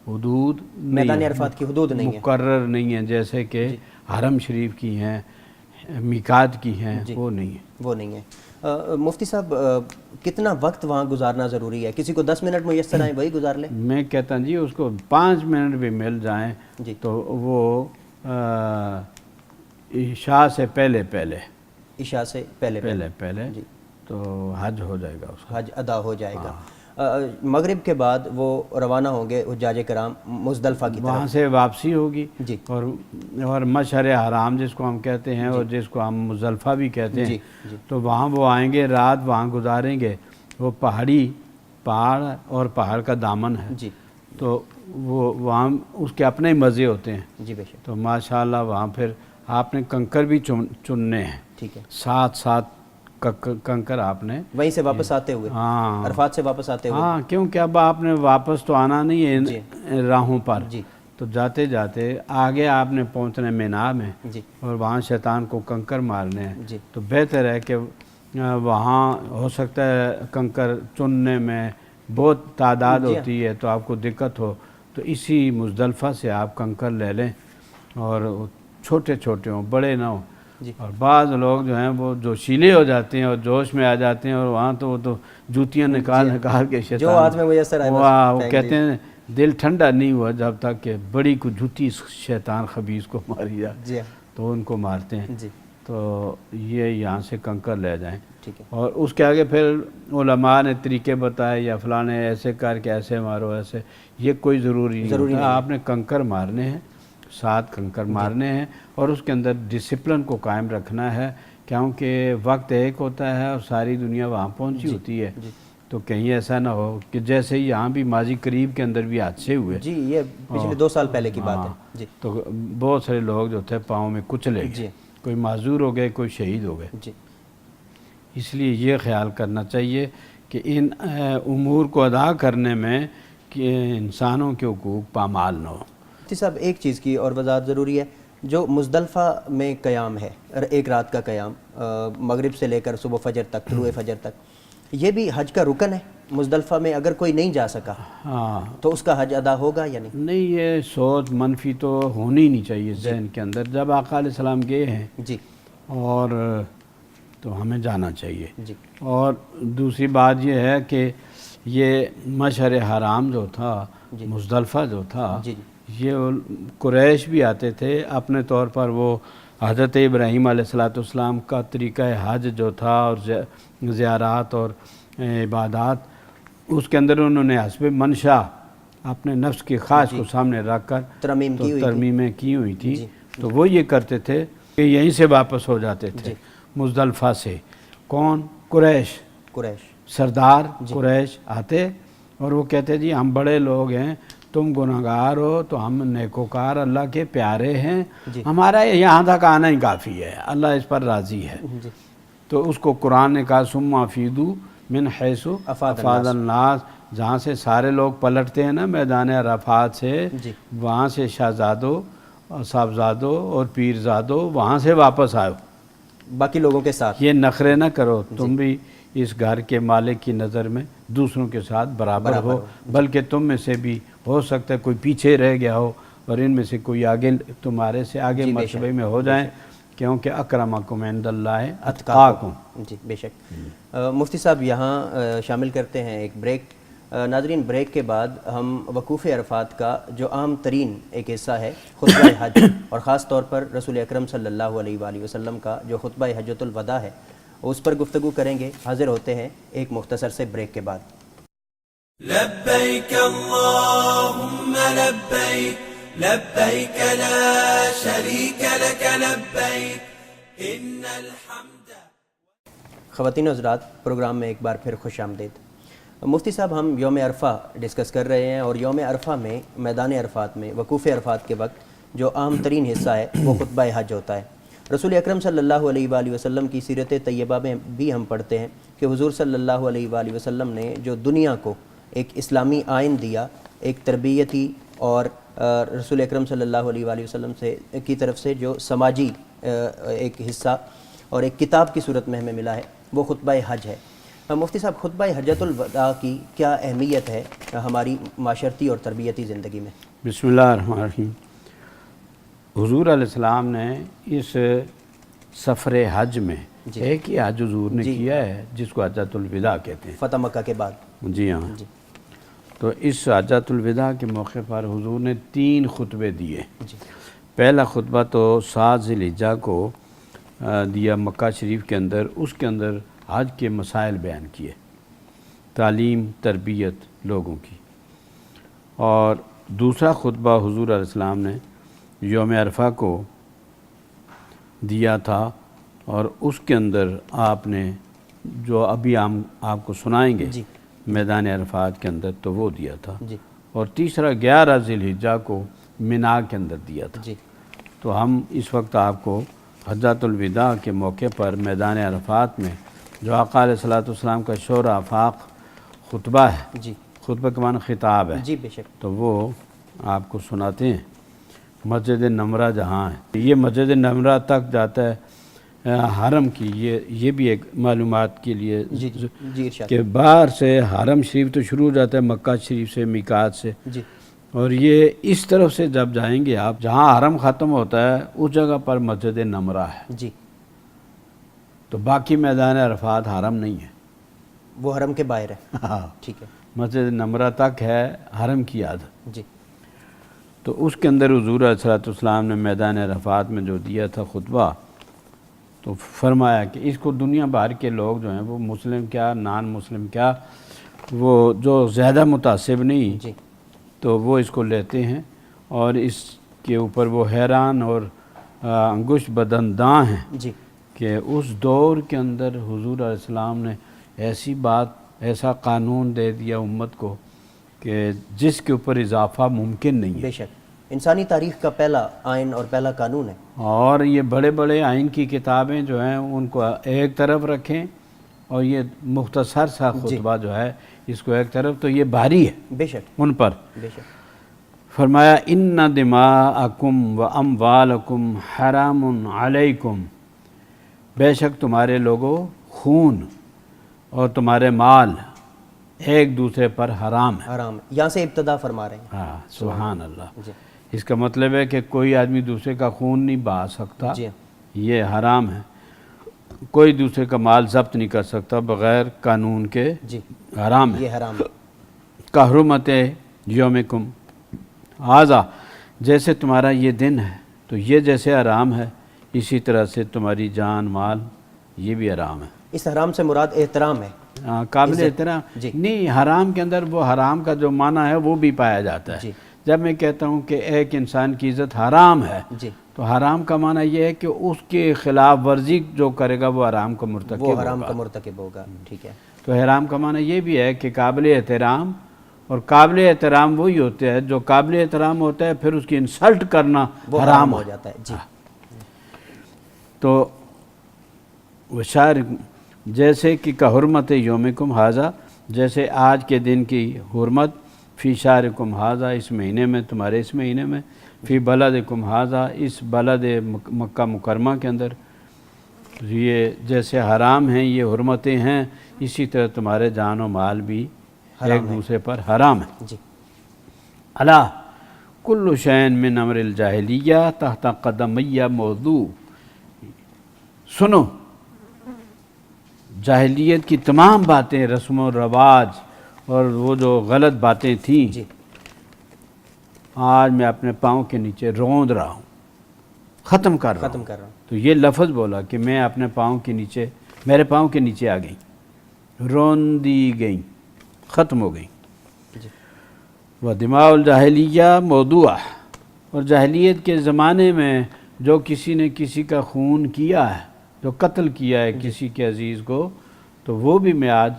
حدود میدان عرفات کی حدود نہیں ہے، مقرر نہیں ہے جیسے کہ حرم شریف کی ہیں، میقات کی ہیں، وہ نہیں ہے، وہ نہیں ہے۔ مفتی صاحب کتنا وقت وہاں گزارنا ضروری ہے؟ کسی کو 10 منٹ میسر آئیں وہی گزار لیں؟ میں کہتا ہوں جی اس کو 5 منٹ بھی مل جائیں تو وہ عشاء سے پہلے عشاء سے پہلے تو حج ہو جائے گا، اس کا حج ادا ہو جائے گا۔ مغرب کے بعد وہ روانہ ہوں گے حجاج کرام مزدلفہ کی طرف، وہاں سے واپسی ہوگی، جی، اور مشعر حرام جس کو ہم کہتے ہیں اور جس کو ہم مزدلفہ بھی کہتے ہیں، تو وہاں وہ آئیں گے، رات وہاں گزاریں گے۔ وہ پہاڑ اور پہاڑ کا دامن ہے، جی، تو وہ وہاں اس کے اپنے مزے ہوتے ہیں، جی بے شک، تو ماشاءاللہ وہاں پھر آپ نے کنکر بھی چننے ہیں، ٹھیک ہے، 7 کنکر آپ نے وہیں سے واپس آتے ہوئے، ہاں عرفات سے واپس آتے ہوئے، ہاں، کیونکہ اب آپ نے واپس تو آنا نہیں ہے راہوں پر، جی، تو جاتے جاتے آگے آپ نے پہنچنا ہے مینا میں، جی، اور وہاں شیطان کو کنکر مارنے ہیں، جی، تو بہتر ہے کہ وہاں ہو سکتا ہے کنکر چننے میں بہت تعداد ہوتی ہے تو آپ کو دقت ہو، تو اسی مزدلفہ سے آپ کنکر لے لیں، اور چھوٹے چھوٹے ہوں، بڑے نہ ہوں، اور بعض لوگ جو ہیں وہ جوشیلے ہو جاتے ہیں اور جوش میں آ جاتے ہیں، اور وہاں تو وہ تو جوتیاں نکال کے جو ہاتھ میں میسر آئے وہ کہتے ہیں دل ٹھنڈا نہیں ہوا جب تک کہ بڑی کو جوتی شیطان خبیث کو ماری جائے، تو ان کو مارتے ہیں، تو یہ یہاں سے کنکر لے جائیں، اور اس کے آگے پھر علماء نے طریقے بتائے یا فلانے ایسے کر کے ایسے مارو ایسے، یہ کوئی ضروری نہیں ہوتا، آپ نے کنکر مارنے ہیں، 7 کنکر مارنے ہیں، اور اس کے اندر ڈسپلن کو قائم رکھنا ہے، کیونکہ وقت ایک ہوتا ہے اور ساری دنیا وہاں پہنچی ہوتی ہے، تو کہیں ایسا نہ ہو کہ جیسے یہاں بھی ماضی قریب کے اندر بھی حادثے ہوئے، جی یہ پچھلے 2 سال پہلے کی بات ہے، جی، تو بہت سارے لوگ جو تھے پاؤں میں کچلے گئے، کوئی معذور ہو گئے، کوئی شہید ہو گئے، جی، اس لیے یہ خیال کرنا چاہیے کہ ان امور کو ادا کرنے میں کہ انسانوں کے حقوق پامال نہ ہو۔ مفتی صاحب ایک چیز کی اور وضاحت ضروری ہے، جو مزدلفہ میں قیام ہے، ایک رات کا قیام مغرب سے لے کر صبح فجر تک، طلوع فجر تک، یہ بھی حج کا رکن ہے؟ مزدلفہ میں اگر کوئی نہیں جا سکا تو اس کا حج ادا ہوگا یا نہیں؟ نہیں، یہ سوچ منفی تو ہونی نہیں چاہیے ذہن کے اندر، جب آقا علیہ السلام گئے ہیں جی، اور تو ہمیں جانا چاہیے، جی، اور دوسری بات یہ ہے کہ یہ مشعر حرام جو تھا، مزدلفہ جو تھا، یہ قریش بھی آتے تھے اپنے طور پر، وہ حضرت ابراہیم علیہ السلام کا طریقہ حج جو تھا اور زیارات اور عبادات، اس کے اندر انہوں نے حسب منشا اپنے نفس کی خواہش کو سامنے رکھ کر ترمیمیں کی ہوئی تھی، تو وہ یہ کرتے تھے کہ یہیں سے واپس ہو جاتے تھے مزدلفہ سے۔ کون؟ قریش، سردار قریش آتے اور وہ کہتے جی ہم بڑے لوگ ہیں، تم گناہگار ہو تو ہم نیکوکار اللہ کے پیارے ہیں، ہمارا یہاں تک آنا ہی کافی ہے، اللہ اس پر راضی ہے، تو اس کو قرآن نے کہا ثم افیضوا من حیث افاض الناس، جہاں سے سارے لوگ پلٹتے ہیں نا میدان عرفات سے، وہاں سے شہزادوں اور صاحبزادوں اور پیرزادوں وہاں سے واپس آؤ، باقی لوگوں کے ساتھ یہ نخرے نہ کرو، تم بھی اس گھر کے مالک کی نظر میں دوسروں کے ساتھ برابر ہو، بلکہ تم میں سے بھی ہو سکتا ہے کوئی پیچھے رہ گیا ہو اور ان میں سے کوئی آگے تمہارے سے آگے مرتبے میں ہو جائیں، کیونکہ اکرمکم عند اللہ اتقاکم۔ جی بے شک۔ مفتی صاحب یہاں شامل کرتے ہیں ایک بریک، ناظرین بریک کے بعد ہم وقوف عرفات کا جو عام ترین ایک حصہ ہے خطبہ حج اور خاص طور پر رسول اکرم صلی اللہ علیہ وآلہ وسلم کا جو خطبہ حجۃ الوداع ہے اس پر گفتگو کریں گے. حاضر ہوتے ہیں ایک مختصر سے بریک کے بعد. لبيك اللهم لبيك لبيك لا شريك لك لبيك إن الحمد. خواتین و حضرات، پروگرام میں ایک بار پھر خوش آمدید. مفتی صاحب، ہم یوم عرفہ ڈسکس کر رہے ہیں اور یوم عرفہ میں میدان عرفات میں وقوف عرفات کے وقت جو عام ترین حصہ ہے وہ خطبہ حج ہوتا ہے. رسول اکرم صلی اللہ علیہ وآلہ وسلم کی سیرت طیبہ میں بھی ہم پڑھتے ہیں کہ حضور صلی اللہ علیہ وآلہ وسلم نے جو دنیا کو ایک اسلامی آئین دیا، ایک تربیتی، اور رسول اکرم صلی اللہ علیہ وآلہ وسلم کی طرف سے جو سماجی ایک حصہ اور ایک کتاب کی صورت میں ہمیں ملا ہے وہ خطبہ حج ہے. مفتی صاحب، خطبہ حجۃ الوداع کی کیا اہمیت ہے ہماری معاشرتی اور تربیتی زندگی میں؟ بسم اللہ الرحمن الرحیم. حضور علیہ السلام نے اس سفر حج میں ایک ہی حج حضور نے کیا ہے جس کو حجۃ الوداع کہتے ہیں، فتح مکہ کے بعد. جی ہاں. تو اس حجۃ الوداع کے موقع پر حضور نے 3 خطبے دیے. پہلا خطبہ تو 7 ذی الحجہ کو دیا مکہ شریف کے اندر. اس کے اندر حج کے مسائل بیان کیے، تعلیم، تربیت لوگوں کی. اور دوسرا خطبہ حضور علیہ السلام نے یوم عرفہ کو دیا تھا اور اس کے اندر آپ نے جو ابھی ہم آپ کو سنائیں گے میدان عرفات کے اندر تو وہ دیا تھا. اور تیسرا 11 ذی الحجہ کو منا کے اندر دیا تھا. تو ہم اس وقت آپ کو حجۃ الوداع کے موقع پر میدان عرفات میں جو آقا علیہ الصلوۃ والسلام کا شور آفاق خطبہ ہے، خطبہ کے معنی خطاب ہے، بے شک، تو وہ آپ کو سناتے ہیں. مسجد نمرہ جہاں ہے، یہ مسجد نمرہ تک جاتا ہے حرم کی. یہ بھی ایک معلومات کے لیے کہ باہر سے حرم شریف تو شروع ہو جاتا ہے مکہ شریف سے، میقات سے، اور یہ اس طرف سے جب جائیں گے آپ جہاں حرم ختم ہوتا ہے اس جگہ پر مسجد نمرہ ہے. تو باقی میدان عرفات حرم نہیں ہے، وہ حرم کے باہر ہے. ہاں ٹھیک ہے. مسجد نمرہ تک ہے حرم کی یاد. تو اس کے اندر حضور علیہ السلام نے میدان عرفات میں جو دیا تھا خطبہ، تو فرمایا کہ اس کو دنیا بھر کے لوگ جو ہیں وہ مسلم کیا نان مسلم کیا، وہ جو زیادہ متعصب نہیں تو وہ اس کو لیتے ہیں اور اس کے اوپر وہ حیران اور انگشت بدنداں ہیں کہ اس دور کے اندر حضور علیہ السلام نے ایسی بات، ایسا قانون دے دیا امت کو کہ جس کے اوپر اضافہ ممکن نہیں ہے. بے شک، انسانی تاریخ کا پہلا آئین اور پہلا قانون ہے. اور یہ بڑے بڑے آئین کی کتابیں جو ہیں ان کو ایک طرف رکھیں اور یہ مختصر سا خطبہ جو ہے اس کو ایک طرف، تو یہ بھاری ہے بے شک ان پر. بے شک. فرمایا ان دماءکم و اموالکم حرام علیکم، بے شک تمہارے لوگوں خون اور تمہارے مال ایک دوسرے پر حرام ہے. حرام ہے، یہاں سے ابتدا فرما رہے ہیں. ہاں سبحان اللہ. اس کا مطلب ہے کہ کوئی آدمی دوسرے کا خون نہیں بہا سکتا، یہ حرام ہے. کوئی دوسرے کا مال ضبط نہیں کر سکتا بغیر قانون کے، حرام ہے. یہ حرام ہے. کا حرمت یومکم ھذا، جیسے تمہارا یہ دن ہے تو یہ جیسے حرام ہے اسی طرح سے تمہاری جان مال یہ بھی حرام ہے. اس حرام سے مراد احترام ہے، قابل احترام نہیں. حرام کے اندر وہ حرام کا جو معنی ہے وہ بھی پایا جاتا ہے. جب میں کہتا ہوں کہ ایک انسان کی عزت حرام ہے تو حرام کا معنی یہ ہے کہ اس کے خلاف ورزی جو کرے گا وہ حرام کا مرتکب ہوگا. ٹھیک ہے. تو حرام کا معنی یہ بھی ہے کہ قابل احترام، اور قابل احترام وہی ہوتے ہیں جو قابل احترام ہوتا ہے پھر اس کی انسلٹ کرنا حرام ہو جاتا ہے. تو جیسے کہ کا حرمت یومکم ھذا، جیسے آج کے دن کی حرمت، فی شہرکم ھذا، اس مہینے میں، تمہارے اس مہینے میں، فی بلدکم ھذا، اس بلد مکہ مکرمہ کے اندر، یہ جیسے حرام ہیں یہ حرمتیں ہیں اسی طرح تمہارے جان و مال بھی ایک دوسرے پر حرام ہے. الا کل شین من امر الجاہلیہ تحت قدمیہ موضوع، سنو جاہلیت کی تمام باتیں، رسم و رواج اور وہ جو غلط باتیں تھیں جی آج میں اپنے پاؤں کے نیچے روند رہا ہوں، ختم کر رہا ہوں۔ کر رہا ہوں۔ تو یہ لفظ بولا کہ میں اپنے پاؤں کے نیچے، میرے پاؤں کے نیچے آ گئی، روندی گئی، ختم ہو گئی۔ جی وہ دماء الجاہلیہ موضوع، اور جاہلیت کے زمانے میں جو کسی نے کسی کا خون کیا ہے، جو قتل کیا ہے کسی کے عزیز کو، تو وہ بھی میں آج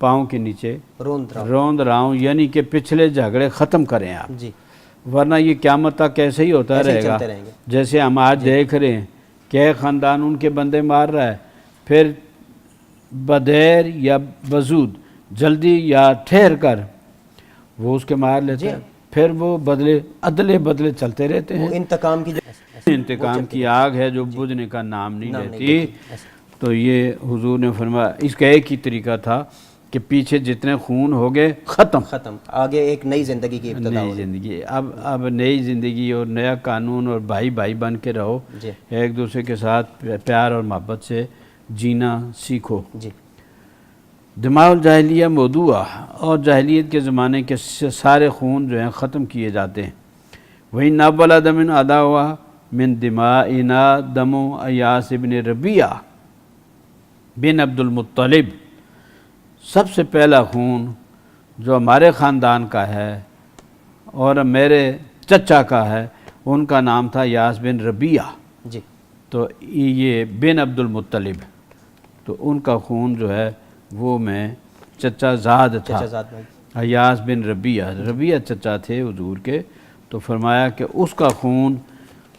پاؤں کے نیچے روند رہا ہوں، یعنی کہ پچھلے جھگڑے ختم کریں آپ، جی ورنہ یہ قیامت تک ایسے ہی ہوتا ایسے ہی رہے گا۔ چلتے رہیں گے۔ جیسے ہم آج دیکھ رہے ہیں کہ ایک خاندان ان کے بندے مار رہا ہے، پھر بدیر یا بزود جلدی یا ٹھہر کر وہ اس کے مار لیتے ہیں، پھر وہ بدلے چلتے رہتے ہیں۔ انتقام کی انتقام کی آگ ہے جو بجھنے کا نام نہیں لیتی۔ تو یہ حضور نے فرمایا اس کا ایک ہی طریقہ تھا کہ پیچھے جتنے خون ہو گئے ختم، آگے ایک نئی زندگی کی ابتدا نئی زندگی، اب نئی زندگی اور نیا قانون، اور بھائی بھائی بن کے رہو، جی ایک دوسرے کے ساتھ پیار اور محبت سے جینا سیکھو۔ جی دماء الجاہلیہ موضوع، اور جاہلیت کے زمانے کے سارے خون جو ہیں ختم کیے جاتے ہیں۔ وہی نابل دم ادا ہوا من دمائنا دم ایاس بن ربیعہ بن عبد المطلب، سب سے پہلا خون جو ہمارے خاندان کا ہے اور میرے چچا کا ہے، ان کا نام تھا ایاس بن ربیعہ، جی تو یہ بن عبد المطلب، تو ان کا خون جو ہے وہ میں چچا زاد تھا، ایاس بن ربیعہ چچا تھے حضور کے۔ تو فرمایا کہ اس کا خون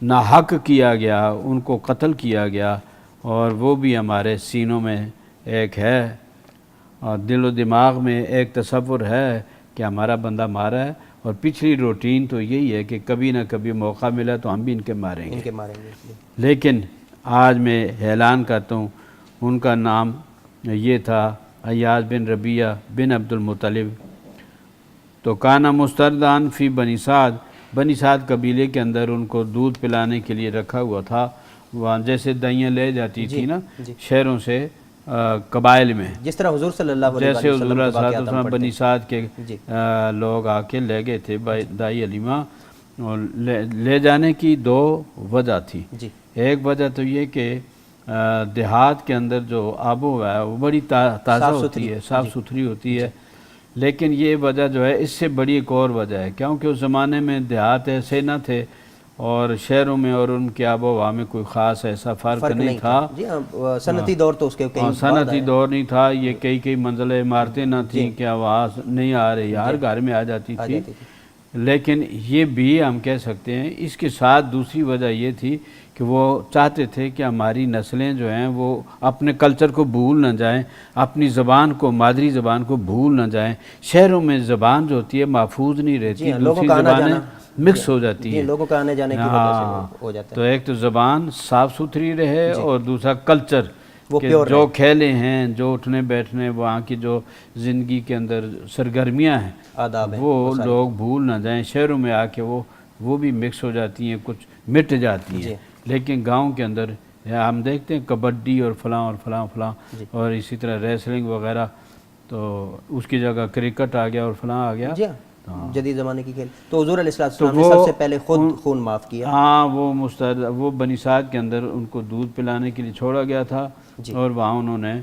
ناحق کیا گیا، ان کو قتل کیا گیا، اور وہ بھی ہمارے سینوں میں ایک ہے، اور دل و دماغ میں ایک تصور ہے کہ ہمارا بندہ مارا ہے، اور پچھلی روٹین تو یہی ہے کہ کبھی نہ کبھی موقع ملا تو ہم بھی ان کے ماریں گے۔ لیکن آج میں اعلان کرتا ہوں ان کا نام یہ تھا ایاس بن ربیعہ بن عبد المطلب۔ تو کانا مستردان فی بنی سعد قبیلے کے اندر ان کو دودھ پلانے کے لیے رکھا ہوا تھا، وہاں جیسے دائیاں لے جاتی تھی نا شہروں سے قبائل میں، جس طرح حضور صلی اللہ علیہ جیسے حضور وسلم صلی اللہ علیہ وسلم بنی سعد کے لوگ آ کے لے گئے تھے دائی علیمہ، اور لے جانے کی دو وجہ تھی۔ ایک وجہ تو یہ کہ دیہات کے اندر جو آب و ہوا ہے وہ بڑی تازہ ہوتی ہے، صاف ستھری ہوتی ہے، لیکن یہ وجہ جو ہے اس سے بڑی ایک اور وجہ ہے، کیونکہ اس زمانے میں دیہات ایسے نہ تھے، اور شہروں میں اور ان کے آب و ہوا میں کوئی خاص ایسا فرق نہیں تھا۔ صنعتی دور تو اس کے صنعتی دور نہیں تھا، یہ کئی منزلیں عمارتیں نہ تھیں کہ آواز نہیں آ رہی، ہر گھر میں آ جاتی تھی۔ لیکن یہ بھی ہم کہہ سکتے ہیں اس کے ساتھ دوسری وجہ یہ تھی کہ وہ چاہتے تھے کہ ہماری نسلیں جو ہیں وہ اپنے کلچر کو بھول نہ جائیں، اپنی زبان کو، مادری زبان کو بھول نہ جائیں۔ شہروں میں زبان جو ہوتی ہے محفوظ نہیں رہتی، دوسری زبانیں مکس ہو جاتی ہیں، لوگوں کا آنے جانے کی وجہ سے ہو جاتا ہے۔ تو ایک تو زبان صاف ستھری رہے، اور دوسرا کلچر کہ جو کھیلے ہیں، جو اٹھنے بیٹھنے، وہاں کی جو زندگی کے اندر سرگرمیاں ہیں، آداب ہیں، وہ لوگ بھول نہ جائیں۔ شہروں میں آ کے وہ بھی مکس ہو جاتی ہیں، کچھ مٹ جاتی ہیں، لیکن گاؤں کے اندر ہم دیکھتے ہیں کبڈی اور فلاں اور فلاں فلاں، اور اسی طرح ریسلنگ وغیرہ، تو اس کی جگہ کرکٹ آ گیا اور فلاں آ گیا، جدید زمانے کی کھیل۔ تو حضور علیہ السلام نے سب سے پہلے خود خون معاف کیا۔ ہاں، وہ بنی سعد کے اندر ان کو دودھ پلانے کے لیے چھوڑا گیا تھا، اور وہاں انہوں نے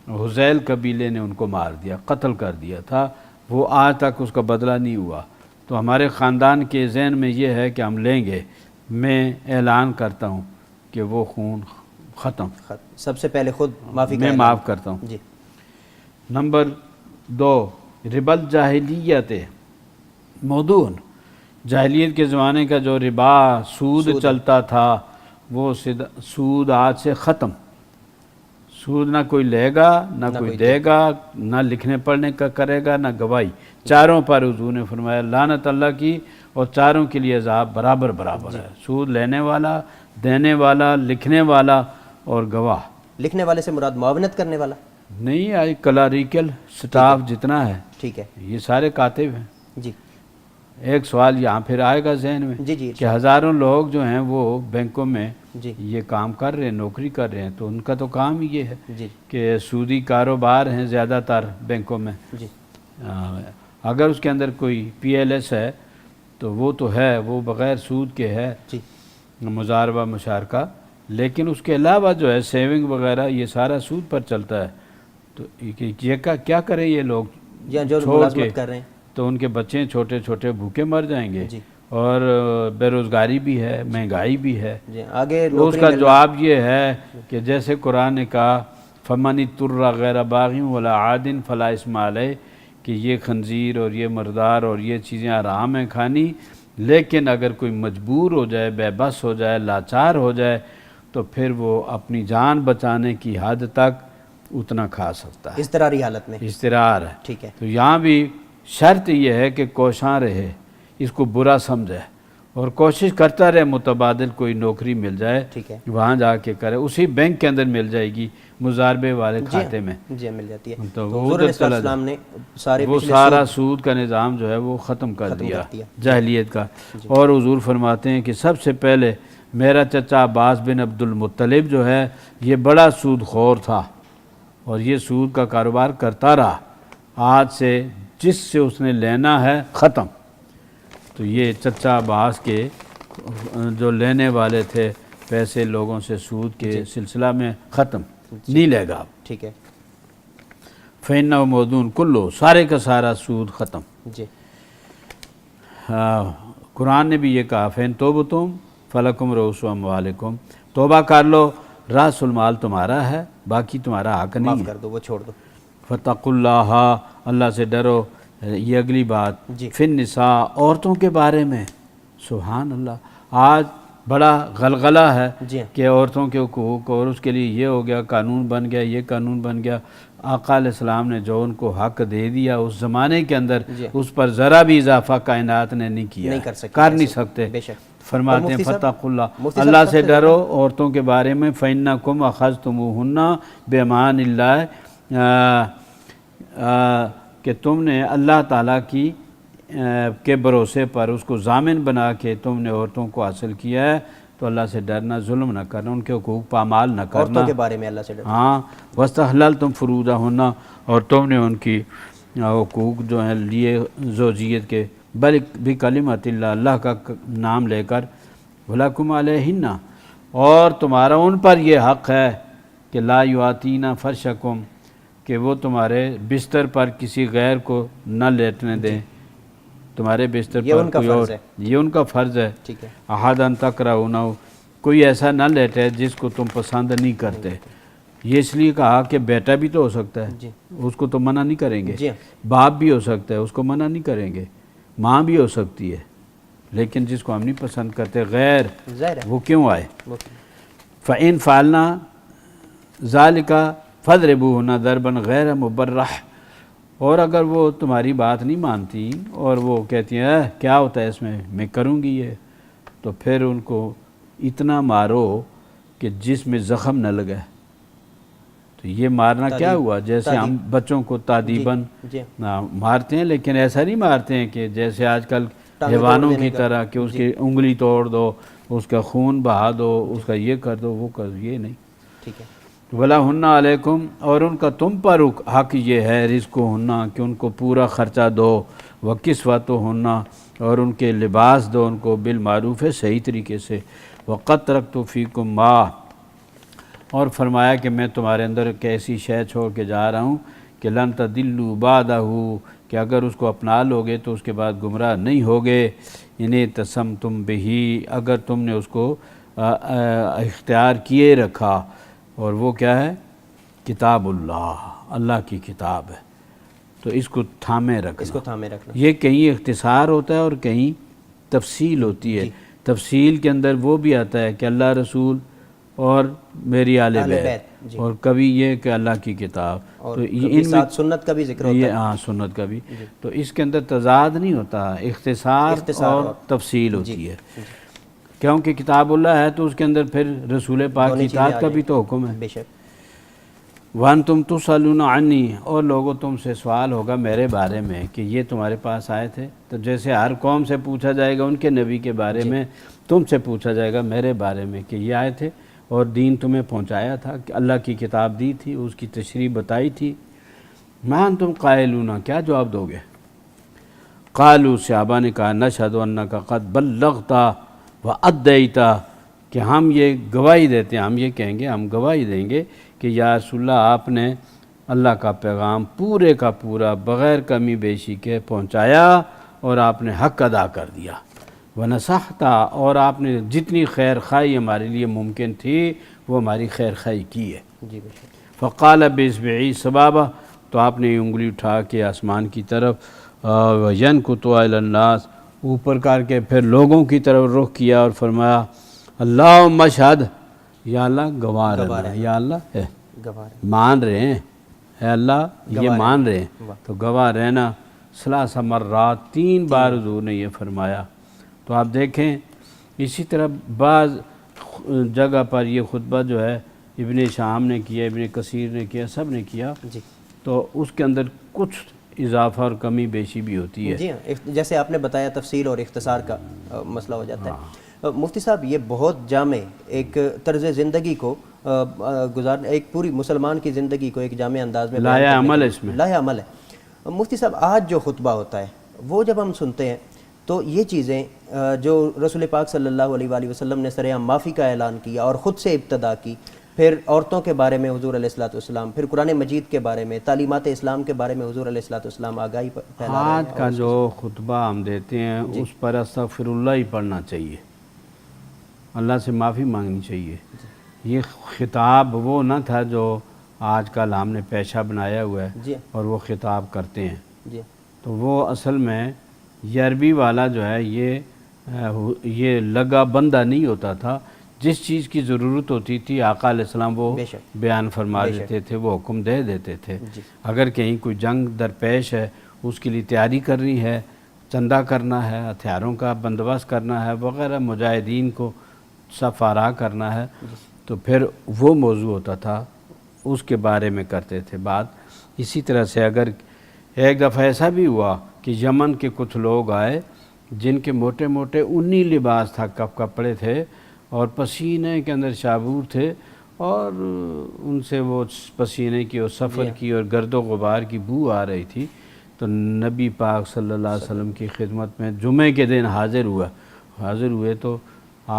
حذیل قبیلے نے ان کو مار دیا، قتل کر دیا تھا، وہ آج تک اس کا بدلہ نہیں ہوا۔ تو ہمارے خاندان کے ذہن میں یہ ہے کہ ہم لیں گے، میں اعلان کرتا ہوں کہ وہ خون ختم، سب سے پہلے خود معافی میں معاف کرتا ہوں۔ نمبر 2، ربل جاہلیت موضوع، جاہلیت کے زمانے کا جو ربا سود چلتا تھا، وہ سود آج سے ختم۔ سود نہ کوئی لے گا، نہ کوئی دے گا، نہ لکھنے پڑھنے کا کرے گا، نہ گواہی، چاروں پر حضور نے فرمایا لعنت اللہ کی، اور چاروں کے لیے عذاب برابر ہے۔ سود لینے والا، دینے والا، لکھنے والا اور گواہ۔ لکھنے والے سے مراد معاونت کرنے والا نہیں، آج کلریکل سٹاف جتنا ہے، ٹھیک ہے، یہ سارے کاتب ہیں۔ جی ایک سوال یہاں پھر آئے گا ذہن میں کہ ہزاروں لوگ جو ہیں وہ بینکوں میں یہ کام کر رہے ہیں، نوکری کر رہے ہیں، تو ان کا تو کام ہی یہ ہے کہ سودی کاروبار ہیں زیادہ تر بینکوں میں، اگر اس کے اندر کوئی PLS ہے تو وہ تو ہے، وہ بغیر سود کے ہے، جی مضاربہ مشارکہ، لیکن اس کے علاوہ جو ہے سیونگ وغیرہ یہ سارا سود پر چلتا ہے۔ تو یہ کیا کریں یہ لوگ جی ہاں، جو چھوڑ کے، ملازمت کر رہے ہیں تو ان کے بچے چھوٹے چھوٹے بھوکے مر جائیں گے، جی اور بے روزگاری بھی ہے، مہنگائی بھی ہے۔ جی آگے تو اس کا جواب یہ ہے کہ جیسے قرآن نے کہا فَمَنِ اضْطُرَّ غَيْرَ بَاغٍ وَلَا عَادٍ فَلَا إِثْمَ عَلَيْهِ، کہ یہ خنزیر اور یہ مردار اور یہ چیزیں حرام ہیں کھانی، لیکن اگر کوئی مجبور ہو جائے، بے بس ہو جائے، لاچار ہو جائے، تو پھر وہ اپنی جان بچانے کی حد تک اتنا کھا سکتا ہے، اضطراری حالت میں۔ استرار ہے۔ ٹھیک ہے، تو یہاں بھی شرط یہ ہے کہ کوشاں رہے، اس کو برا سمجھے اور کوشش کرتا رہے متبادل کوئی نوکری مل جائے، ٹھیک ہے وہاں جا کے کرے، اسی بینک کے اندر مل جائے گی، مضاربے والے کھاتے میں، جی مل جاتی ہے۔ تو تو وہ حضور ادھر علیہ چلا السلام نے سارے وہ پچھلے سارا سود کا نظام جو ہے وہ ختم کر دیا جاہلیت کا۔ اور حضور فرماتے ہیں کہ سب سے پہلے میرا چچا عباس بن عبد المطلب جو ہے یہ بڑا سود خور تھا، اور یہ سود کا کاروبار کرتا رہا، آج سے جس سے اس نے لینا ہے ختم۔ تو یہ چچا عباس کے جو لینے والے تھے پیسے لوگوں سے سود کے سلسلہ میں ختم، نہیں لے گا اب۔ ٹھیک ہے فَإِنَّهُ مَوْضُونٌ کلو، سارے کا سارا سود ختم۔ جی قرآن نے بھی یہ کہا فَإِن تُوبْتُمْ فَلَكُمْ رُءُوسُ أَمْوَالِكُمْ، توبہ کر لو، رأس المال تمہارا ہے، باقی تمہارا حق نہیں معاف ہے۔ کر دو، وہ چھوڑ دو۔ فَاتَّقُوا اللَّهَ، اللہ سے ڈرو۔ یہ اگلی بات جی فِي النِّسَاء، عورتوں کے بارے میں۔ سبحان اللہ، آج بڑا غلغلہ ہے جی ہاں کہ عورتوں کے حقوق، اور اس کے لیے یہ ہو گیا، قانون بن گیا، یہ قانون بن گیا۔ آقا علیہ السلام نے جو ان کو حق دے دیا اس زمانے کے اندر، جی اس پر ذرا بھی اضافہ کائنات نے نہیں کیا، نہیں کر سکتے، کر نہیں سکتے۔ بے شک۔ فرماتے اور ہیں مفتی صاحب، فَاتَّقُوا اللَّهَ، مفتی صاحب اللہ سب سے سے ڈرو عورتوں کے بارے میں۔ فَإِنَّكُمْ أَخَذْتُمُوهُنَّ بِأَمَانِ اللَّهِ، کہ تم نے اللہ تعالیٰ کی کے بھروسے پر اس کو ضامن بنا کے تم نے عورتوں کو حاصل کیا ہے، تو اللہ سے ڈرنا، ظلم نہ کرنا، ان کے حقوق پامال نہ کرنا۔ عورتوں کے بارے میں اللہ سے ڈرنا۔ ہاں وَاسْتَحْلَلْتُمْ فُرُوجَهُنَّ، اور تم نے ان کی حقوق جو ہیں لیے زوجیت کے، بل بِکَلِمَتِ اللہ، اللہ کا نام لے کر، وَلَكُمْ عَلَيْهِنَّ، اور تمہارا ان پر یہ حق ہے کہ لا یُعَطِینَ فَرْشَکُمْ، کہ وہ تمہارے بستر پر کسی غیر کو نہ لیٹنے دیں، تمہارے بستر یہ پر ان کا کوئی اور، فرض ہے۔ یہ ان کا فرض ہے۔ ٹھیک ہے احدن تکرہونہ، کوئی ایسا نہ لیٹے جس کو تم پسند نہیں کرتے۔ یہ اس لیے کہا کہ بیٹا بھی تو ہو سکتا ہے، جی اس کو تو منع نہیں کریں گے، جی ہاں باپ بھی ہو سکتا ہے، اس کو منع نہیں کریں گے، ماں بھی ہو سکتی ہے، لیکن جس کو ہم نہیں پسند کرتے غیر، ظاہر ہے وہ کیوں آئے؟ وہ فَإِن فَعَلْنَا ذَلِكَ فَاضْرِبُوهُنَّ ضَرْبًا غَيْرَ مُبَرَّحٍ، اور اگر وہ تمہاری بات نہیں مانتی اور وہ کہتی ہیں کیا ہوتا ہے اس میں کروں گی یہ، تو پھر ان کو اتنا مارو کہ جس میں زخم نہ لگے۔ تو یہ مارنا کیا ہوا؟ جیسے ہم بچوں کو تادیباً جی مارتے ہیں، لیکن ایسا نہیں مارتے ہیں کہ جیسے آج کل ٹانگیں حیوانوں توڑ کی دینے کا۔ طرح کہ اس کی انگلی توڑ دو، اس کا خون بہا دو، اس کا یہ کر دو، وہ کر دو، یہ نہیں۔ ٹھیک ہے وَلَهُنَّ عَلَيْكُمْ، اور ان کا تم پر حق یہ ہے رزقُهُنَّ، کہ ان کو پورا خرچہ دو، وَكِسْوَتُهُنَّ، اور ان کے لباس دو ان کو، بالمعروف ہے، صحیح طریقے سے۔ وَقَدْ تَرَكْتُ فِيكُمْ مَا، اور فرمایا کہ میں تمہارے اندر ایک ایسی شے چھوڑ کے جا رہا ہوں کہ لن تضلوا بعدہ، کہ اگر اس کو اپنا لوگے تو اس کے بعد گمراہ نہیں ہوگے۔ انہیں تسمتم بہی، اگر تم نے اس کو اختیار کیے رکھا، اور وہ کیا ہے؟ کتاب اللہ، اللہ کی کتاب ہے، تو اس کو تھامے رکھنا۔ اس کو تھامے رکھنا۔ یہ کہیں اختصار ہوتا ہے اور کہیں تفصیل ہوتی ہے۔ تفصیل کے اندر وہ بھی آتا ہے کہ اللہ رسول اور میری آل بیت، اور کبھی یہ کہ اللہ کی کتاب، اور تو کبھی ساتھ سنت کا بھی ذکر ہوتا ہے۔ ہاں سنت کا بھی، تو اس کے اندر تضاد نہیں ہوتا، اختصار اور تفصیل ہوتی ہے، کیونکہ کتاب اللہ ہے تو اس کے اندر پھر رسول پاک کی اطاعت کا بھی تو حکم ہے۔ بے شک۔ وَأَنْتُمْ تُسْأَلُونَ عَنِّی، اور لوگوں تم سے سوال ہوگا میرے بارے میں کہ یہ تمہارے پاس آئے تھے، تو جیسے ہر قوم سے پوچھا جائے گا ان کے نبی کے بارے میں، تم سے پوچھا جائے گا میرے بارے میں کہ یہ آئے تھے اور دین تمہیں پہنچایا تھا، کہ اللہ کی کتاب دی تھی، اس کی تشریح بتائی تھی۔ ما انتم قائلون، کیا جواب دو گے؟ قالوا، صحابہ نے کہا نشہد انک قد بلغت وادیت، کہ ہم یہ گواہی دیتے ہیں، ہم یہ کہیں گے، ہم گواہی دیں گے کہ یا رسول اللہ آپ نے اللہ کا پیغام پورے کا پورا بغیر کمی بیشی کے پہنچایا اور آپ نے حق ادا کر دیا، ونصحت، اور آپ نے جتنی خیر خواہی ہمارے لیے ممکن تھی وہ ہماری خیر خواہی کی ہے۔ جی بے شک۔ فقال باصبعی سبابہ، تو آپ نے انگلی اٹھا کے آسمان کی طرف ینکت الی الناس، اوپر کر کے پھر لوگوں کی طرف رخ کیا اور فرمایا اللہم اشہد، یا اللہ گواہ رہنا، یا اللہ گواہ مان رہے ہیں، اے اللہ یہ مان رہے ہیں تو گواہ رہنا۔ ثلاث مرات، 3 بار حضور نے یہ فرمایا۔ تو آپ دیکھیں اسی طرح بعض جگہ پر یہ خطبہ جو ہے ابن شام نے کیا، ابن کثیر نے کیا، سب نے کیا، جی تو اس کے اندر کچھ اضافہ اور کمی بیشی بھی ہوتی ہے۔ جی ہاں، جیسے آپ نے بتایا تفصیل اور اختصار کا مسئلہ ہو جاتا ہے۔ مفتی صاحب یہ بہت جامع ایک طرز زندگی کو گزارنے، ایک پوری مسلمان کی زندگی کو ایک جامع انداز میں لایا عمل ہے، اس میں لایا عمل ہے۔ مفتی صاحب آج جو خطبہ ہوتا ہے وہ جب ہم سنتے ہیں تو یہ چیزیں جو رسول پاک صلی اللہ علیہ وآلہ وسلم نے سرعام معافی کا اعلان کیا اور خود سے ابتدا کی، پھر عورتوں کے بارے میں حضور علیہ الصلوۃ والسلام، پھر قرآن مجید کے بارے میں، تعلیمات اسلام کے بارے میں حضور علیہ الصلوۃ والسلام آگاہی پھیلا رہے ہیں۔ آج کا جو خطبہ ہم دیتے ہیں اس پر استغفر اللہ ہی پڑھنا چاہیے، اللہ سے معافی مانگنی چاہیے۔ یہ خطاب وہ نہ تھا جو آج کل ہم نے پیشہ بنایا ہوا ہے جی اور وہ خطاب کرتے ہیں، جی تو وہ اصل میں یہ عربی والا جو ہے یہ لگا بندہ نہیں ہوتا تھا، جس چیز کی ضرورت ہوتی تھی آقا علیہ السلام وہ بے شک، بیان فرما دیتے تھے، وہ حکم دے دیتے تھے۔ جی اگر کہیں کوئی جنگ درپیش ہے، اس کے لیے تیاری کرنی ہے، چندہ کرنا ہے، ہتھیاروں کا بندوبست کرنا ہے وغیرہ، مجاہدین کو صف آرا کرنا ہے، تو پھر وہ موضوع ہوتا تھا، اس کے بارے میں کرتے تھے بات۔ اسی طرح سے اگر ایک دفعہ ایسا بھی ہوا کہ یمن کے کچھ لوگ آئے جن کے موٹے موٹے اونی لباس تھا، کپڑے تھے اور پسینے کے اندر شابور تھے، اور ان سے وہ پسینے کی اور سفر کی اور گرد و غبار کی بو آ رہی تھی، تو نبی پاک صلی اللہ علیہ وسلم کی خدمت میں جمعے کے دن حاضر ہوئے تو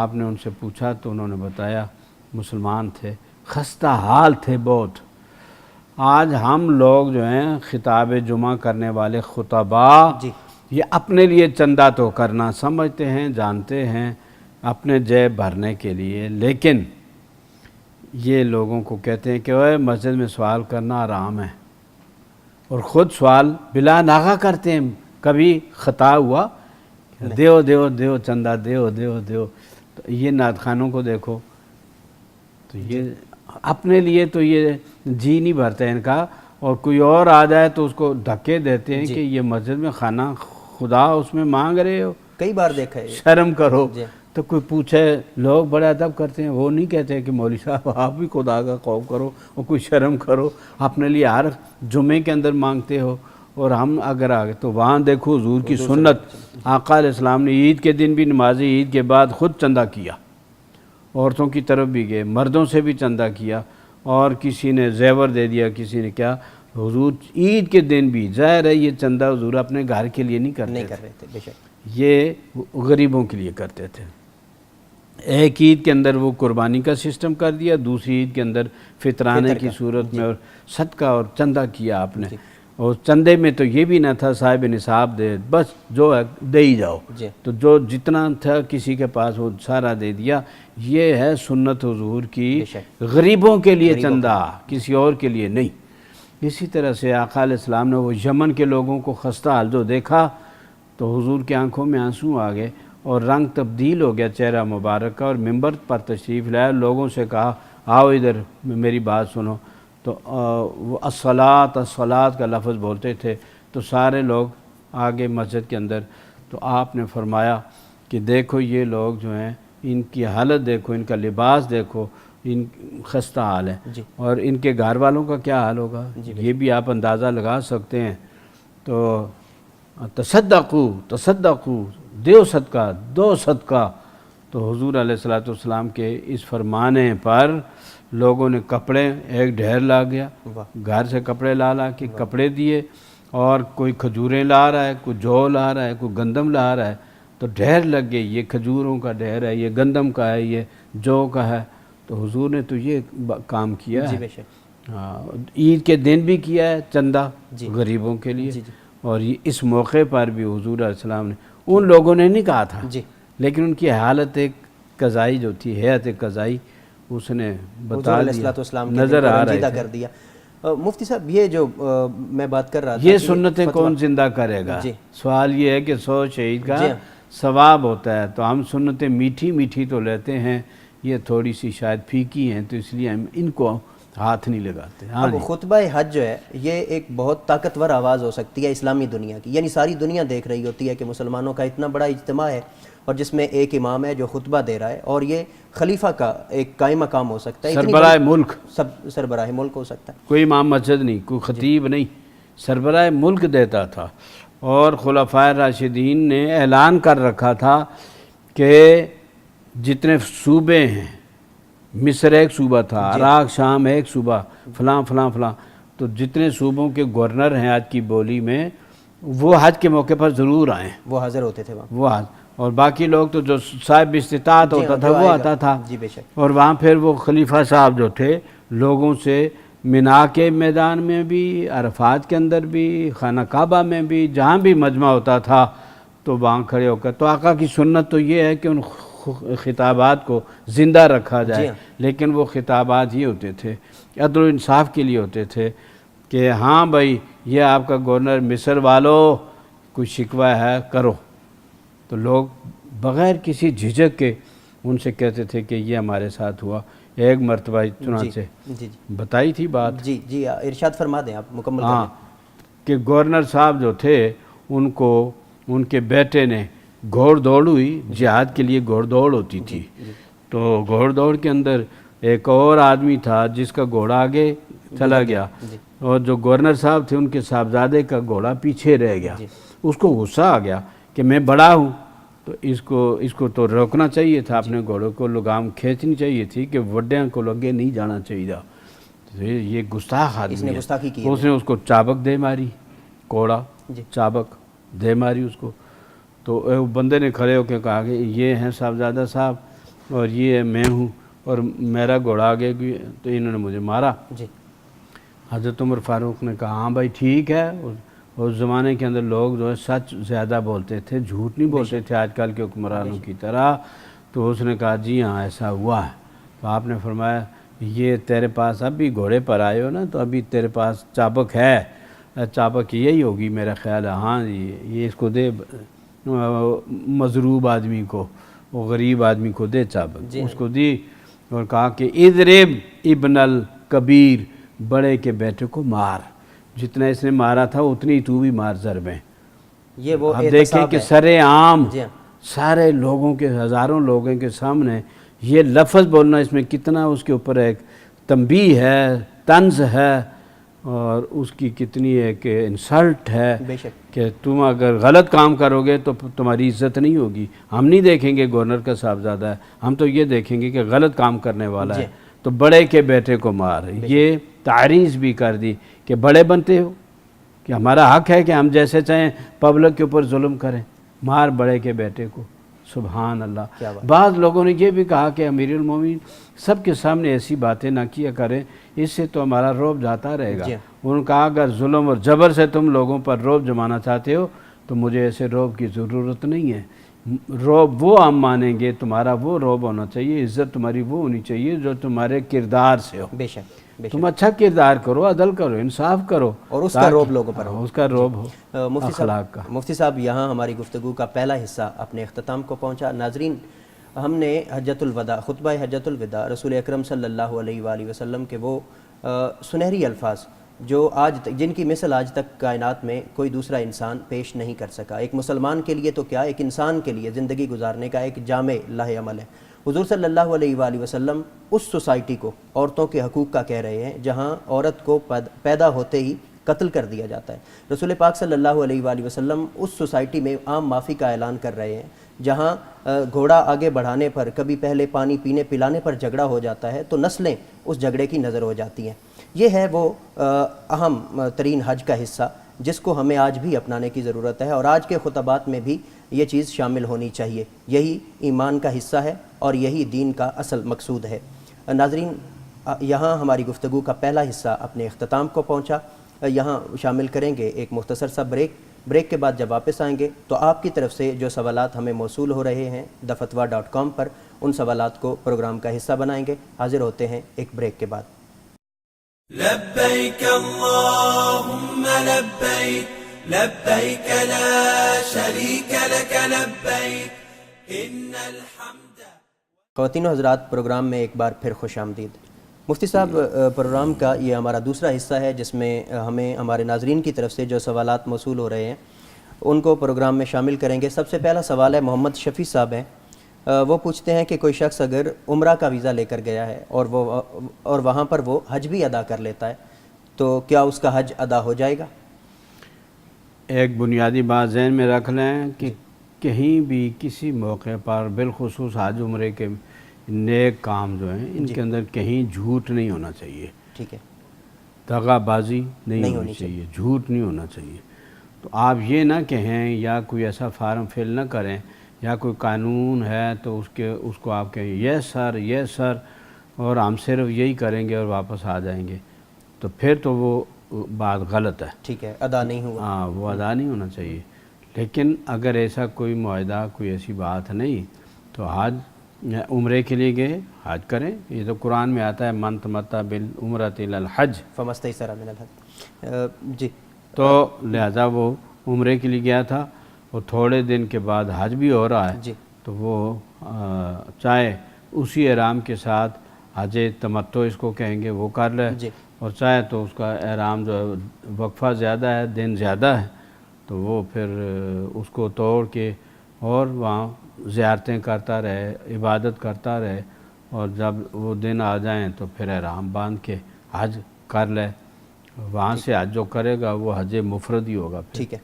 آپ نے ان سے پوچھا تو انہوں نے بتایا مسلمان تھے، خستہ حال تھے بہت۔ آج ہم لوگ جو ہیں خطاب جمعہ کرنے والے خطباء، جی یہ اپنے لیے چندہ تو کرنا سمجھتے ہیں، جانتے ہیں، اپنے جیب بھرنے کے لیے، لیکن یہ لوگوں کو کہتے ہیں کہ اوے مسجد میں سوال کرنا آرام ہے، اور خود سوال بلا ناغہ کرتے ہیں۔ کبھی خطا ہوا دیو دیو دیو چندہ دیو دیو دیو، تو یہ نعت خوانوں کو دیکھو، تو یہ اپنے لیے تو یہ جی نہیں بھرتا ان کا، اور کوئی اور آ جائے تو اس کو دھکے دیتے ہیں کہ یہ مسجد میں کھانا خدا اس میں مانگ رہے ہو، کئی بار دیکھا ہے شرم کرو۔ جی تو کوئی پوچھے، لوگ بڑے ادب کرتے ہیں، وہ نہیں کہتے کہ مولوی صاحب آپ بھی خدا کا خوف کرو اور کوئی شرم کرو، اپنے لیے ہر جمعے کے اندر مانگتے ہو، اور ہم اگر آگے تو وہاں دیکھو حضور کی سنت، آقا علیہ السلام نے عید کے دن بھی نماز عید کے بعد خود چندہ کیا، عورتوں کی طرف بھی گئے، مردوں سے بھی چندہ کیا، اور کسی نے زیور دے دیا، کسی نے کیا، حضور عید کے دن بھی، ظاہر ہے یہ چندہ حضور اپنے گھر کے لیے نہیں نہیں کرتے کر رہے تھے، بے شک یہ غریبوں کے لیے کرتے تھے۔ ایک عید کے اندر وہ قربانی کا سسٹم کر دیا، دوسری عید کے اندر فطرانے کی صورت میں اور صدقہ اور چندہ کیا آپ نے، اور چندے میں تو یہ بھی نہ تھا صاحب نصاب دے، بس جو ہے دے ہی جاؤ، جی تو جو جتنا تھا کسی کے پاس وہ سارا دے دیا۔ یہ ہے سنت حضور کی، غریبوں کے لیے چندہ، کسی اور کے لیے نہیں۔ اسی طرح سے آقا علیہ السلام نے وہ یمن کے لوگوں کو خستہ حال جو دیکھا تو حضور کی آنکھوں میں آنسو آ گئے اور رنگ تبدیل ہو گیا چہرہ مبارک کا، اور ممبر پر تشریف لایا، لوگوں سے کہا آؤ ادھر میری بات سنو، تو وہ الصلاۃ الصلاۃ کا لفظ بولتے تھے، تو سارے لوگ آگے مسجد کے اندر، تو آپ نے فرمایا کہ دیکھو یہ لوگ جو ہیں ان کی حالت دیکھو، ان کا لباس دیکھو، ان خستہ حال ہے، اور ان کے گھر والوں کا کیا حال ہوگا، یہ بھی آپ اندازہ لگا سکتے ہیں۔ تو تصدقو دیو صدقہ، دو صدقہ، تو حضور علیہ الصلوۃ والسلام کے اس فرمانے پر لوگوں نے کپڑے ایک ڈھیر لا گیا، واہ، گھر سے کپڑے لا کے کپڑے دیے، اور کوئی کھجوریں لا رہا ہے، کوئی جو لا رہا ہے، کوئی گندم لا رہا ہے، تو ڈھیر لگ گئے، یہ کھجوروں کا ڈھیر ہے، یہ گندم کا ہے، یہ جو کا ہے۔ تو حضور نے تو یہ کام کیا جی ہے، بے شک، ہاں، عید کے دن بھی کیا ہے چندہ جی غریبوں کے لیے، جی جی اور یہ اس موقع پر بھی حضور علیہ السلام نے، ان لوگوں نے نہیں کہا تھا، جی، لیکن ان کی حالت ایک قضائی جو تھی، حیات قضائی، اس نے حضور بتا علیہ دیا، السلام کے نظر دل کو آ رنجیدہ رہے تھے۔ کر دیا۔ مفتی صاحب یہ جو میں بات کر رہا تھا یہ کہ سنتیں فتویٰ- کون زندہ کرے گا؟ جی سوال یہ ہے کہ 100 شہید کا جی ہاں، ثواب ہوتا ہے، تو ہم سنتیں میٹھی میٹھی تو لیتے ہیں، یہ تھوڑی سی شاید پھیکی ہیں، تو اس لیے ہم ان کو ہاتھ نہیں لگاتے۔ ہاں اب جی، خطبہ حج جو ہے یہ ایک بہت طاقتور آواز ہو سکتی ہے اسلامی دنیا کی، یعنی ساری دنیا دیکھ رہی ہوتی ہے کہ مسلمانوں کا اتنا بڑا اجتماع ہے اور جس میں ایک امام ہے جو خطبہ دے رہا ہے، اور یہ خلیفہ کا ایک قائم مقام ہو سکتا ہے، اتنی سربراہ بڑی- ملک، سربراہ ملک ہو سکتا ہے۔ کوئی امام مسجد نہیں، کوئی خطیب نہیں، سربراہ ملک دیتا تھا، اور خلفائے راشدین نے اعلان کر رکھا تھا کہ جتنے صوبے ہیں، مصر ایک صوبہ تھا، عراق شام ایک صوبہ، فلاں فلاں فلاں، تو جتنے صوبوں کے گورنر ہیں آج کی بولی میں، وہ حج کے موقع پر ضرور آئیں، وہ حاضر ہوتے تھے وہاں، وہ حج، اور باقی لوگ تو جو صاحب استطاعت جی ہوتا ہاں، تھا جو وہ آئے گا۔ آتا تھا، جی بے شک، اور وہاں پھر وہ خلیفہ صاحب جو تھے لوگوں سے مینا کے میدان میں بھی، عرفات کے اندر بھی، خانہ کعبہ میں بھی، جہاں بھی مجمع ہوتا تھا تو وہاں کھڑے ہو کر، تو آقا کی سنت تو یہ ہے کہ ان خطابات کو زندہ رکھا جی جائے، ہاں، لیکن وہ خطابات یہ ہوتے تھے، عدل و انصاف کے لیے ہوتے تھے کہ ہاں بھائی یہ آپ کا گورنر مصر والو کوئی شکوہ ہے کرو، تو لوگ بغیر کسی جھجک کے ان سے کہتے تھے کہ یہ ہمارے ساتھ ہوا۔ ایک مرتبہ چنانچہ جی جی بتائی تھی بات، جی جی ارشاد فرما دیں، آپ مکمل کر ہاں، لیں۔ کہ گورنر صاحب جو تھے ان کو ان کے بیٹے نے، گھوڑ دوڑ ہوئی، جہاد کے لیے گھوڑ دوڑ ہوتی تھی، تو گھوڑ دوڑ کے اندر ایک اور آدمی تھا جس کا گھوڑا آگے چلا گیا، جی اور جو گورنر صاحب تھے ان کے صاحبزادے کا گھوڑا پیچھے رہ گیا، جی اس کو غصہ آ گیا کہ میں بڑا ہوں، تو اس کو تو روکنا چاہیے تھا، اپنے گھوڑوں کو لگام کھینچنی چاہیے تھی کہ وڈیاں کو لگے نہیں جانا چاہیے تھا، تو یہ گستاخ آدمی اس نے ہے، گستاخی کی ہے۔ اس نے اس کو چابک دے ماری، کوڑا جی چابک دے ماری اس کو، تو بندے نے کھڑے ہو کے کہا کہ یہ ہیں صاحبزادہ صاحب اور یہ میں ہوں اور میرا گھوڑا آگے گیا، تو انہوں نے مجھے مارا۔ جی حضرت عمر فاروق نے کہا ہاں بھائی ٹھیک ہے، اس زمانے کے اندر لوگ جو ہے سچ زیادہ بولتے تھے، جھوٹ نہیں بولتے تھے آج کل کے حکمرانوں کی طرح، تو اس نے کہا جی ہاں ایسا ہوا ہے، تو آپ نے فرمایا یہ تیرے پاس اب بھی گھوڑے پر آئے ہو نا، تو ابھی تیرے پاس چابک ہے، چابک یہی ہوگی میرا خیال ہے، ہاں جی یہ اس کو دے مضروب آدمی کو، وہ غریب آدمی کو دے چابک، اس کو دی، اور کہا کہ اضرب ابن الکبیر، بڑے کے بیٹے کو مار، جتنا اس نے مارا تھا اتنی تو بھی مار ضربیں۔ یہ وہ اب دیکھیں احتساب کہ ہے۔ سر عام جی ہاں، سارے لوگوں کے، ہزاروں لوگوں کے سامنے یہ لفظ بولنا، اس میں کتنا اس کے اوپر ایک تنبیہ ہے، طنز ہے، اور اس کی کتنی ایک انسلٹ ہے بے شک، کہ تم اگر غلط کام کرو گے تو تمہاری عزت نہیں ہوگی، ہم نہیں دیکھیں گے گورنر کا صاحبزادہ ہے، ہم تو یہ دیکھیں گے کہ غلط کام کرنے والا ہے، تو بڑے کے بیٹے کو مار، یہ تعریض بھی کر دی کہ بڑے بنتے ہو، کہ ہمارا حق ہے کہ ہم جیسے چاہیں پبلک کے اوپر ظلم کریں، مار بڑے کے بیٹے کو، سبحان اللہ۔ کیا بات۔ بعض لوگوں نے یہ بھی کہا کہ امیر المومنین سب کے سامنے ایسی باتیں نہ کیا کریں، اس سے تو ہمارا رعب جاتا رہے گا۔ جی۔ انہوں نے کہا اگر ظلم اور جبر سے تم لوگوں پر رعب جمانا چاہتے ہو تو مجھے ایسے رعب کی ضرورت نہیں ہے، رعب وہ ہم مانیں گے، تمہارا وہ رعب ہونا چاہیے، عزت تمہاری وہ ہونی چاہیے جو تمہارے کردار سے ہو، بے شک بے شک، تم اچھا کردار کرو، عدل کرو، انصاف کرو، اور اس کا تاکہ- رعب لوگوں پر ہو۔ اس کا رعب ہو مفتی اخلاق کا۔ صاحب، مفتی صاحب یہاں ہماری گفتگو کا پہلا حصہ اپنے اختتام کو پہنچا۔ ناظرین، ہم نے حجۃ الوداع، خطبہ حجۃ الوداع، رسول اکرم صلی اللہ علیہ وآلہ وسلم کے وہ سنہری الفاظ جو آج تک، جن کی مثل آج تک کائنات میں کوئی دوسرا انسان پیش نہیں کر سکا، ایک مسلمان کے لیے تو کیا، ایک انسان کے لیے زندگی گزارنے کا ایک جامع لاہ عمل ہے۔ حضور صلی اللہ علیہ وآلہ وسلم اس سوسائٹی کو عورتوں کے حقوق کا کہہ رہے ہیں جہاں عورت کو پیدا ہوتے ہی قتل کر دیا جاتا ہے۔ رسول پاک صلی اللہ علیہ وآلہ وسلم اس سوسائٹی میں عام معافی کا اعلان کر رہے ہیں جہاں گھوڑا آگے بڑھانے پر، کبھی پہلے پانی پینے پلانے پر جھگڑا ہو جاتا ہے تو نسلیں اس جھگڑے کی نظر ہو جاتی ہیں۔ یہ ہے وہ اہم ترین حج کا حصہ جس کو ہمیں آج بھی اپنانے کی ضرورت ہے، اور آج کے خطبات میں بھی یہ چیز شامل ہونی چاہیے۔ یہی ایمان کا حصہ ہے اور یہی دین کا اصل مقصود ہے۔ ناظرین، یہاں ہماری گفتگو کا پہلا حصہ اپنے اختتام کو پہنچا۔ یہاں شامل کریں گے ایک مختصر سا بریک کے بعد جب واپس آئیں گے تو آپ کی طرف سے جو سوالات ہمیں موصول ہو رہے ہیں thefatwa.com پر، ان سوالات کو پروگرام کا حصہ بنائیں گے۔ حاضر ہوتے ہیں ایک بریک کے بعد۔ لبيك اللهم لبيك لبيك لا شريك لك لبيك إن الحمد۔ خواتین و حضرات، پروگرام میں ایک بار پھر خوش آمدید۔ مفتی صاحب، پروگرام کا یہ ہمارا دوسرا حصہ ہے جس میں ہمیں ہمارے ناظرین کی طرف سے جو سوالات موصول ہو رہے ہیں ان کو پروگرام میں شامل کریں گے۔ سب سے پہلا سوال ہے، محمد شفیع صاحب ہیں، وہ پوچھتے ہیں کہ کوئی شخص اگر عمرہ کا ویزا لے کر گیا ہے اور وہاں پر وہ حج بھی ادا کر لیتا ہے تو کیا اس کا حج ادا ہو جائے گا؟ ایک بنیادی بات ذہن میں رکھ لیں کہ کہیں بھی کسی موقع پر بالخصوص حج عمرے کے نیک کام جو ہیں ان کے اندر کہیں جھوٹ نہیں ہونا چاہیے، ٹھیک ہے، دغا بازی نہیں ہونی چاہیے، جھوٹ نہیں ہونا چاہیے۔ تو آپ یہ نہ کہیں یا کوئی ایسا فارم فل نہ کریں یا کوئی قانون ہے تو اس کو آپ کہیں یس سر اور ہم صرف یہی کریں گے اور واپس آ جائیں گے، تو پھر تو وہ بات غلط ہے، ٹھیک ہے، ادا نہیں ہوا۔ ہاں، وہ ادا نہیں ہونا چاہیے۔ لیکن اگر ایسا کوئی معاہدہ، کوئی ایسی بات نہیں تو حج عمرے کے لیے گئے حج کریں۔ یہ تو قرآن میں آتا ہے من تمتع بالعمرۃ الی الحج، فمستیسر من الحج، جی، تو لہذا وہ عمرے کے لیے گیا تھا اور تھوڑے دن کے بعد حج بھی ہو رہا ہے، جی، تو وہ چاہے اسی احرام کے ساتھ حج تمتع اس کو کہیں گے وہ کر لے، جی، اور چاہے تو اس کا احرام جو ہے وقفہ زیادہ ہے، دن زیادہ ہے، تو وہ پھر اس کو توڑ کے اور وہاں زیارتیں کرتا رہے، عبادت کرتا رہے، اور جب وہ دن آ جائیں تو پھر احرام باندھ کے حج کر لے۔ وہاں سے حج جو کرے گا وہ حج مفرد ہی ہوگا پھر۔ ٹھیک ہے،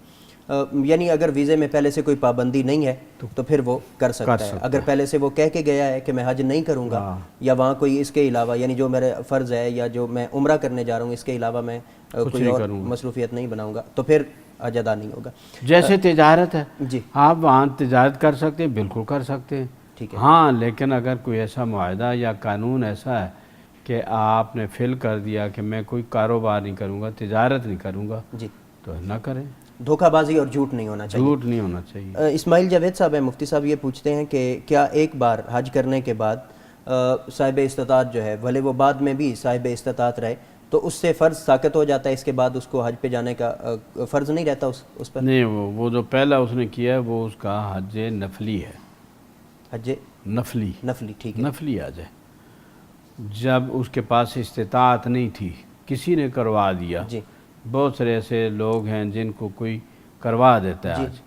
یعنی اگر ویزے میں پہلے سے کوئی پابندی نہیں ہے تو پھر وہ کر سکتا ہے۔ اگر پہلے سے وہ کہہ کے گیا ہے کہ میں حج نہیں کروں گا یا وہاں کوئی اس کے علاوہ، یعنی جو میرے فرض ہے یا جو میں عمرہ کرنے جا رہا ہوں اس کے علاوہ میں کوئی اور مصروفیت نہیں بناؤں گا تو پھر حج ادا نہیں ہوگا۔ جیسے تجارت ہے، جی، آپ وہاں تجارت کر سکتے ہیں، بالکل کر سکتے ہیں، ٹھیک ہے، ہاں، لیکن اگر کوئی ایسا معاہدہ یا قانون ایسا ہے کہ آپ نے فل کر دیا کہ میں کوئی کاروبار نہیں کروں گا، تجارت نہیں کروں گا، جی، تو نہ کریں۔ دھوکہ بازی اور جھوٹ نہیں ہونا چاہیے۔ جھوٹ نہیں ہونا چاہیے۔ اسماعیل جاوید صاحب ہیں، مفتی صاحب یہ پوچھتے ہیں کہ کیا ایک بار حج کرنے کے بعد صاحب استطاعت جو ہے، بھلے وہ بعد میں بھی صاحب استطاعت رہے، تو اس سے فرض ساقط ہو جاتا ہے، اس کے بعد اس کو حج پہ جانے کا فرض نہیں رہتا اس پر؟ نہیں، وہ جو پہلا اس نے کیا ہے وہ اس کا حج نفلی ہے، حج نفلی، ٹھیک ہے، نفلی حج ہے۔ جب اس کے پاس استطاعت نہیں تھی، کسی نے کروا دیا، جی، بہت سارے ایسے لوگ ہیں جن کو کوئی کروا دیتا ہے حج،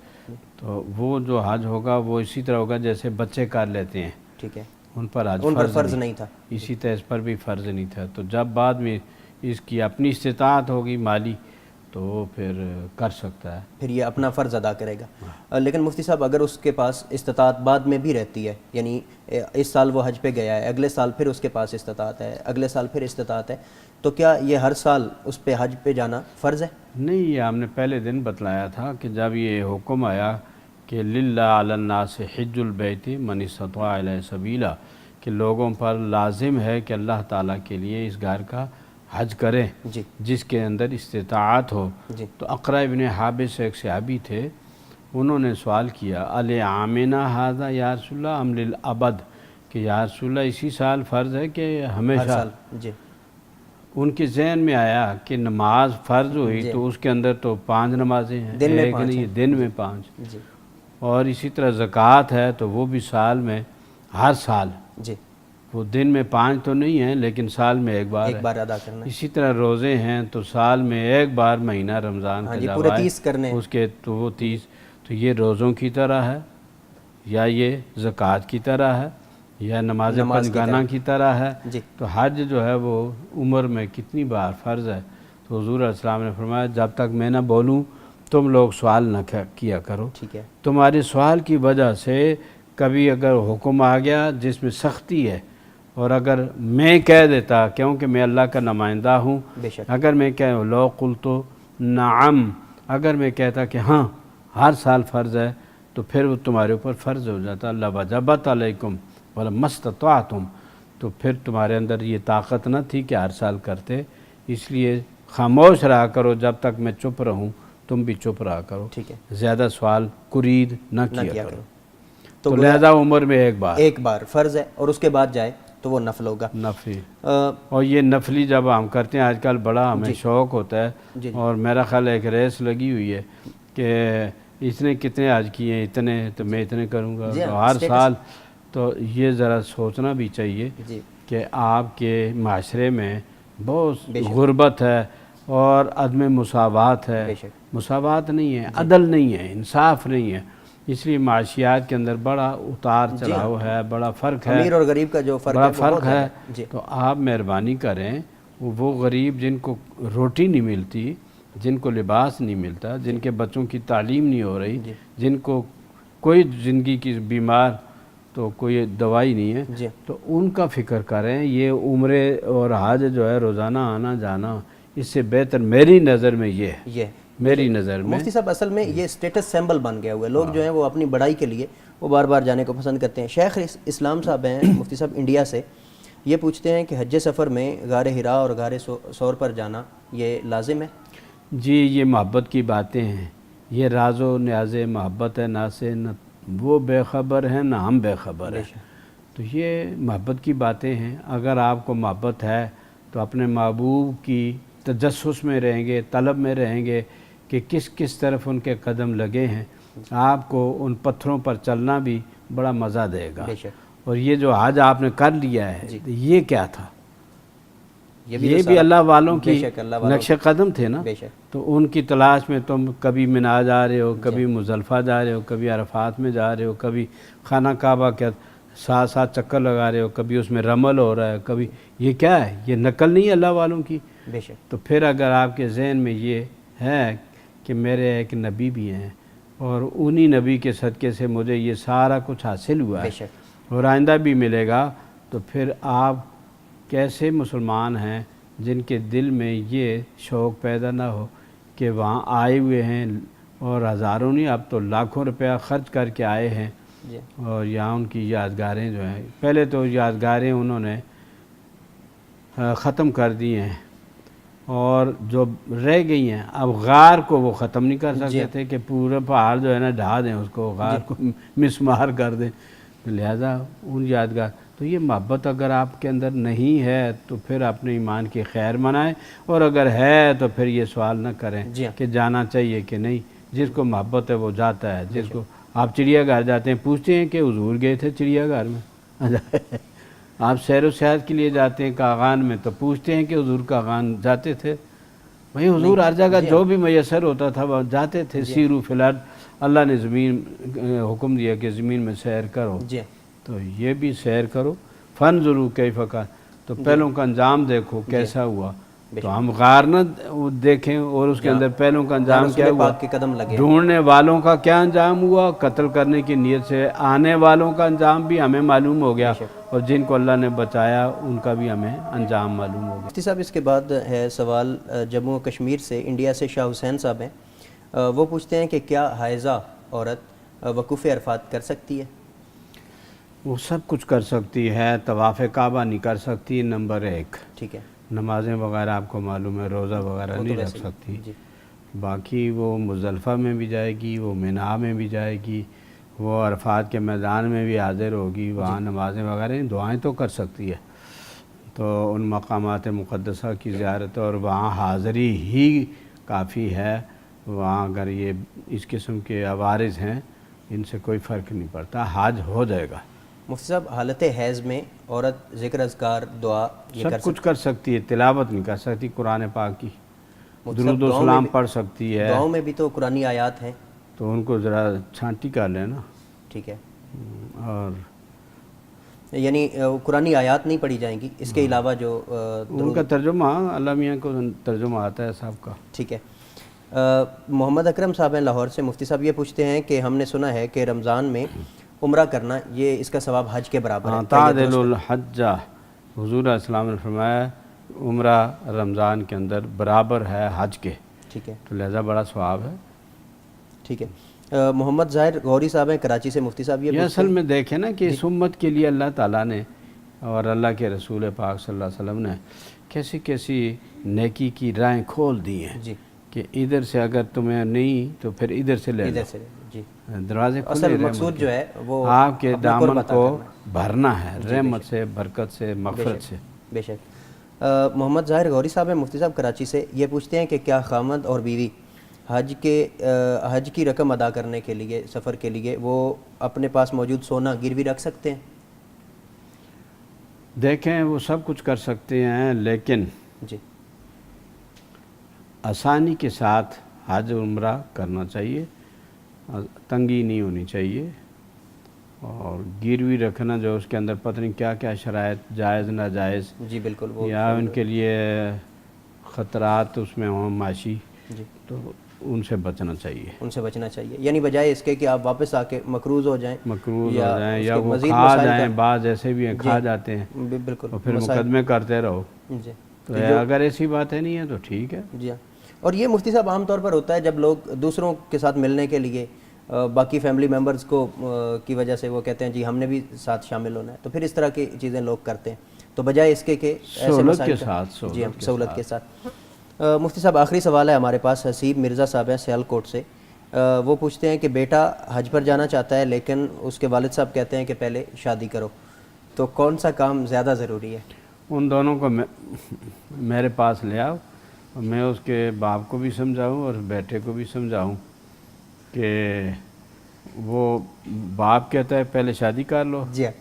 تو وہ جو حج ہوگا وہ اسی طرح ہوگا جیسے بچے کر لیتے ہیں، ٹھیک ہے، ان پر حج ان پر فرض نہیں تھا، اسی طرح اس پر بھی فرض نہیں تھا۔ تو جب بعد میں اس کی اپنی استطاعت ہوگی مالی تو وہ پھر کر سکتا ہے، پھر یہ اپنا فرض ادا کرے گا۔ لیکن مفتی صاحب اگر اس کے پاس استطاعت بعد میں بھی رہتی ہے، یعنی اس سال وہ حج پہ گیا ہے، اگلے سال پھر اس کے پاس استطاعت ہے، اگلے سال پھر استطاعت ہے، تو کیا یہ ہر سال اس پہ حج پہ جانا فرض ہے؟ نہیں، یہ ہم نے پہلے دن بتلایا تھا کہ جب یہ حکم آیا کہ للہ علی الناس حج البیت من استطاع الیہ سبیلا، کہ لوگوں پر لازم ہے کہ اللہ تعالیٰ کے لیے اس گھر کا حج کریں جی، جس کے اندر استطاعت ہو، جی، تو اقرا ابن حابس ایک صحابی تھے، انہوں نے سوال کیا عامنا ھذا یا رسول اللہ ام للابد، کہ یا رسول اللہ اسی سال فرض ہے کہ ہر ہمیشہ؟ سال، جی، ان کے ذہن میں آیا کہ نماز فرض ہوئی تو اس کے اندر تو 5 نمازیں ہیں، دن میں ایک 5 نہیں، دن میں 5، جی، اور اسی طرح زکوٰۃ ہے تو وہ بھی سال میں، ہر سال، جی، وہ دن میں 5 تو نہیں ہیں لیکن سال میں ایک بار ایک ہے۔ بار ادا کرنا ہے، اسی طرح روزے ہیں تو سال میں ایک بار مہینہ رمضان کا جی، جب پورے آئے 30 کرنے ہیں، اس کے تو وہ 30، تو یہ روزوں کی طرح ہے یا یہ زکوٰۃ کی طرح ہے یا نماز پنجگانہ کی طرح ہے؟ جی، تو حج جو ہے وہ عمر میں کتنی بار فرض ہے، تو حضور علیہ السلام نے فرمایا جب تک میں نہ بولوں تم لوگ سوال نہ کیا کرو، ٹھیک ہے، تمہارے سوال کی وجہ سے کبھی اگر حکم آ گیا جس میں سختی ہے، اور اگر میں کہہ دیتا کیونکہ میں اللہ کا نمائندہ ہوں، بے شک، اگر میں لو قلتو نعم، اگر میں کہتا کہ ہاں ہر سال فرض ہے تو پھر وہ تمہارے اوپر فرض ہو جاتا، لوجبت علیکم ولما استطعتم، تو پھر تمہارے اندر یہ طاقت نہ تھی کہ ہر سال کرتے، اس لیے خاموش رہا کرو جب تک میں چپ رہوں، تم بھی چپ رہا کرو، ٹھیک ہے، زیادہ سوال کرید نہ نہ کیا کیا کرو۔ کرو۔ تو لہذا عمر میں ایک بار فرض ہے اور اس کے بعد جائے تو وہ نفل ہوگا۔ نفلی، اور یہ نفلی جب ہم کرتے ہیں آج کل بڑا ہمیں شوق ہوتا ہے، جی اور میرا خیال ایک ریس لگی ہوئی ہے کہ اس نے کتنے آج کیے اتنے تو میں اتنے کروں گا، جی تو ہاں، ہر سال۔ تو یہ ذرا سوچنا بھی چاہیے جی کہ آپ کے معاشرے میں بہت غربت ہے اور عدم مساوات ہے، بے شک، مساوات نہیں ہے، عدل نہیں ہے، انصاف نہیں ہے، اس لیے معاشیات کے اندر بڑا اتار چڑھاؤ ہے، بڑا فرق ہے، امیر اور غریب کا جو فرق بڑا ہے وہ فرق بہت ہے۔ زیادہ جی، تو آپ مہربانی کریں، وہ غریب جن کو روٹی نہیں ملتی، جن کو لباس نہیں ملتا، جن کے بچوں کی تعلیم نہیں ہو رہی، جن کو کوئی زندگی کی بیمار تو کوئی دوائی نہیں ہے، جی، تو ان کا فکر کریں۔ یہ عمرے اور حج جو ہے روزانہ آنا جانا، اس سے بہتر میری نظر میں یہ ہے، یہ میری نظر میں۔ مفتی صاحب اصل میں یہ اسٹیٹس سمبل بن گیا ہوا ہے، لوگ جو ہیں وہ اپنی بڑائی کے لیے وہ بار بار جانے کو پسند کرتے ہیں۔ شیخ اسلام صاحب ہیں مفتی صاحب انڈیا سے، یہ پوچھتے ہیں کہ حج سفر میں غار حرا اور غار ثور پر جانا یہ لازم ہے؟ جی، یہ محبت کی باتیں ہیں، یہ راز و نیاز محبت ہے، نہ سے نہ وہ بے خبر ہیں نہ ہم بے خبر ہیں، تو یہ محبت کی باتیں ہیں۔ اگر آپ کو محبت ہے تو اپنے محبوب کی تجسس میں رہیں گے، طلب میں رہیں گے کہ کس کس طرف ان کے قدم لگے ہیں، آپ کو ان پتھروں پر چلنا بھی بڑا مزہ دے گا۔ بے شک، اور یہ جو حج آپ نے کر لیا ہے یہ کیا تھا؟ یہ تو بھی اللہ والوں بے کی شک اللہ والوں نقش قدم تھے نا، بے شک، تو ان کی تلاش میں تم کبھی منا جا رہے ہو، کبھی مزدلفہ جا رہے ہو، کبھی عرفات میں جا رہے ہو، کبھی خانہ کعبہ کے ساتھ ساتھ چکر لگا رہے ہو، کبھی اس میں رمل ہو رہا ہے، کبھی یہ کیا ہے؟ یہ نقل نہیں ہے اللہ والوں کی؟ بے شک، تو پھر اگر آپ کے ذہن میں یہ ہے کہ میرے ایک نبی بھی ہیں اور انہی نبی کے صدقے سے مجھے یہ سارا کچھ حاصل ہوا بے ہے شک، اور آئندہ بھی ملے گا، تو پھر آپ کیسے مسلمان ہیں جن کے دل میں یہ شوق پیدا نہ ہو کہ وہاں آئے ہوئے ہیں اور ہزاروں نہیں اب تو لاکھوں روپیہ خرچ کر کے آئے ہیں، جی، اور یہاں ان کی یادگاریں جو ہیں، پہلے تو یادگاریں انہوں نے ختم کر دی ہیں، اور جو رہ گئی ہیں اب غار کو وہ ختم نہیں کر سکتے تھے کہ پورا پہاڑ جو ہے نا ڈھا دیں اس کو، غار کو مسمار کر دیں، لہذا ان یادگار۔ تو یہ محبت اگر آپ کے اندر نہیں ہے تو پھر اپنے ایمان کی خیر منائیں، اور اگر ہے تو پھر یہ سوال نہ کریں کہ جانا چاہیے کہ نہیں۔ جس کو محبت ہے وہ جاتا ہے، جس کو آپ چڑیا گھر جاتے ہیں پوچھتے ہیں کہ حضور گئے تھے چڑیا گھر میں، آپ سیر و سیاحت کے لیے جاتے ہیں کاغان میں تو پوچھتے ہیں کہ حضور کاغان جاتے تھے؟ بھئی حضور ہر جگہ جو بھی میسر ہوتا تھا وہ جاتے تھے۔ سیرو فی الارض، اللہ نے زمین حکم دیا کہ زمین میں سیر کرو، تو یہ بھی سیر کرو۔ فانظروا کیف کان، تو پہلوں کا انجام دیکھو کیسا ہوا، تو ہم غار نہ دیکھیں اور اس کے اندر پہلوں کا انجام کیا ہوا، ڈھونڈنے والوں کا کیا انجام ہوا، قتل کرنے کی نیت سے آنے والوں کا انجام بھی ہمیں معلوم ہو گیا، اور جن کو اللہ نے بچایا ان کا بھی ہمیں انجام معلوم ہو گیا۔ مفتی صاحب اس کے بعد ہے سوال جموں و کشمیر سے، انڈیا سے شاہ حسین صاحب ہیں، وہ پوچھتے ہیں کہ کیا حائضہ عورت وقوف عرفات کر سکتی ہے؟ وہ سب کچھ کر سکتی ہے، طواف کعبہ نہیں کر سکتی، نمبر 1۔ ٹھیک ہے، نمازیں وغیرہ آپ کو معلوم ہے، روزہ وغیرہ نہیں رکھ سکتی، باقی وہ مزدلفہ میں بھی جائے گی، وہ مینا میں بھی جائے گی، وہ عرفات کے میدان میں بھی حاضر ہوگی، وہاں نمازیں وغیرہ دعائیں تو کر سکتی ہے، تو ان مقامات مقدسہ کی زیارت اور وہاں حاضری ہی کافی ہے۔ وہاں اگر یہ اس قسم کے عوارض ہیں ان سے کوئی فرق نہیں پڑتا، حج ہو جائے گا۔ مفتی صاحب حالت حیض میں عورت ذکر اذکار دعا یہ سب کچھ کر سکتی ہے، تلاوت نہیں کر سکتی قرآن پاک کی، درود و سلام پڑھ سکتی ہے، دعاؤں میں بھی تو قرآنی آیات ہیں، تو ان کو ذرا چھانٹی کر لیں نا۔ ٹھیک ہے، اور یعنی قرآنی آیات نہیں پڑھی جائیں گی، اس کے علاوہ جو ان کا ترجمہ اللہ میاں کو ترجمہ آتا ہے صاحب کا. ٹھیک ہے. محمد اکرم صاحب ہیں لاہور سے. مفتی صاحب یہ پوچھتے ہیں کہ ہم نے سنا ہے کہ رمضان میں عمرہ کرنا یہ اس کا ثواب حج کے برابر ہے. تعدل الحج، حضور علیہ السلام نے فرمایا عمرہ رمضان کے اندر برابر ہے حج کے. ٹھیک ہے، تو لہذا بڑا ثواب ہے. ٹھیک ہے. محمد ظاہر غوری صاحب ہیں کراچی سے. مفتی صاحب یہ اصل میں دیکھیں نا کہ اس امت کے لیے اللہ تعالیٰ نے اور اللہ کے رسول پاک صلی اللہ علیہ وسلم نے کیسی کیسی نیکی کی راہیں کھول دی ہیں جی کہ ادھر سے اگر تمہیں نہیں تو پھر ادھر سے لے لو. ادھر سے جی دروازے اصل مقصود جو ہے وہ آپ کے اپنا دامن قرب عطا کو کرنا ہے. بھرنا ہے رحمت سے، برکت سے، مغفرت سے. بے شک. محمد ظاہر غوری صاحب ہیں مفتی صاحب کراچی سے. یہ پوچھتے ہیں کہ کیا خامد اور بیوی حج کی رقم ادا کرنے کے لیے، سفر کے لیے، وہ اپنے پاس موجود سونا گروی رکھ سکتے ہیں؟ دیکھیں وہ سب کچھ کر سکتے ہیں، لیکن جی آسانی کے ساتھ حج عمرہ کرنا چاہیے، تنگی نہیں ہونی چاہیے. اور گروی رکھنا جو اس کے اندر پتہ نہیں کیا کیا شرائط جائز ناجائز، جی بالکل، وہ یا ان کے لیے خطرات اس میں ہوں معاشی، جی تو ان سے بچنا چاہیے. ان سے بچنا چاہیے. یعنی بجائے اس کے کہ آپ واپس آ کے مقروض ہو جائیں، مقروض ہو جائیں اس یا کے وہ مزید کھا مسائل جائیں، کا- بعض ایسے بھی ہیں کھا جاتے ہیں بالکل اور پھر مسائل- مقدمے کرتے رہو. جی تو اگر ایسی باتیں نہیں ہیں تو ٹھیک ہے. جی ہاں. اور یہ مفتی صاحب عام طور پر ہوتا ہے جب لوگ دوسروں کے ساتھ ملنے کے لیے باقی فیملی ممبرز کو کی وجہ سے وہ کہتے ہیں جی ہم نے بھی ساتھ شامل ہونا ہے، تو پھر اس طرح کی چیزیں لوگ کرتے ہیں. تو بجائے اس کے کہ ایسے سہولت مسائل کے کا- ساتھ، جی ہاں سہولت کے ساتھ. مفتی صاحب آخری سوال ہے ہمارے پاس. حسیب مرزا صاحب ہیں سیال کوٹ سے. وہ پوچھتے ہیں کہ بیٹا حج پر جانا چاہتا ہے لیکن اس کے والد صاحب کہتے ہیں کہ پہلے شادی کرو، تو کون سا کام زیادہ ضروری ہے؟ ان دونوں کو میرے پاس لے آؤ، میں اس کے باپ کو بھی سمجھاؤں اور بیٹے کو بھی سمجھاؤں کہ وہ باپ کہتا ہے پہلے شادی کر لو، جی ہاں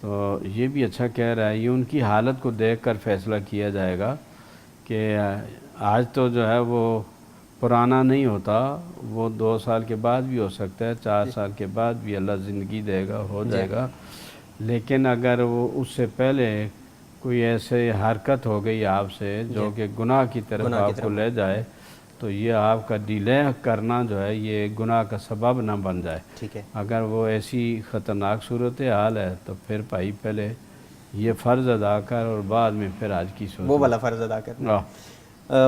تو یہ بھی اچھا کہہ رہا ہے. یہ ان کی حالت کو دیکھ کر فیصلہ کیا جائے گا کہ آج تو جو ہے وہ پرانا نہیں ہوتا، وہ 2 سال کے بعد بھی ہو سکتا ہے، 4 سال کے بعد بھی اللہ زندگی دے گا، ہو جائے گا. لیکن اگر وہ اس سے پہلے کوئی ایسے حرکت ہو گئی آپ سے جو کہ گناہ کی طرف آپ کو لے جائے، تو یہ آپ کا ڈیلے کرنا جو ہے یہ گناہ کا سبب نہ بن جائے. ٹھیک ہے. اگر وہ ایسی خطرناک صورتحال ہے تو پھر بھائی پہلے یہ فرض ادا کر اور بعد میں پھر آج کی سوچ. وہ والا فرض ادا کرنا.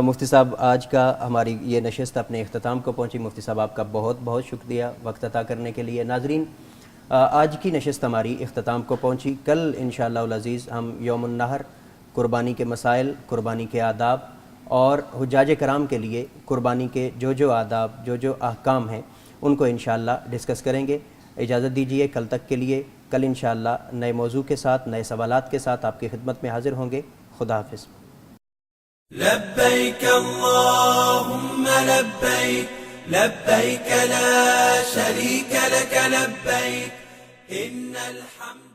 مفتی صاحب آج کا ہماری یہ نشست اپنے اختتام کو پہنچی. مفتی صاحب آپ کا بہت بہت شکریہ وقت عطا کرنے کے لیے. ناظرین آج کی نشست ہماری اختتام کو پہنچی. کل انشاءاللہ العزیز ہم یوم النحر، قربانی کے مسائل، قربانی کے آداب اور حجاج کرام کے لیے قربانی کے جو آداب، جو احکام ہیں ان کو انشاءاللہ ڈسکس کریں گے. اجازت دیجیے کل تک کے لیے. کل انشاءاللہ نئے موضوع کے ساتھ، نئے سوالات کے ساتھ آپ کی خدمت میں حاضر ہوں گے. خدا حافظ. لبيك اللهم لبيك لبيك لا شريك لك لبيك إن الحمد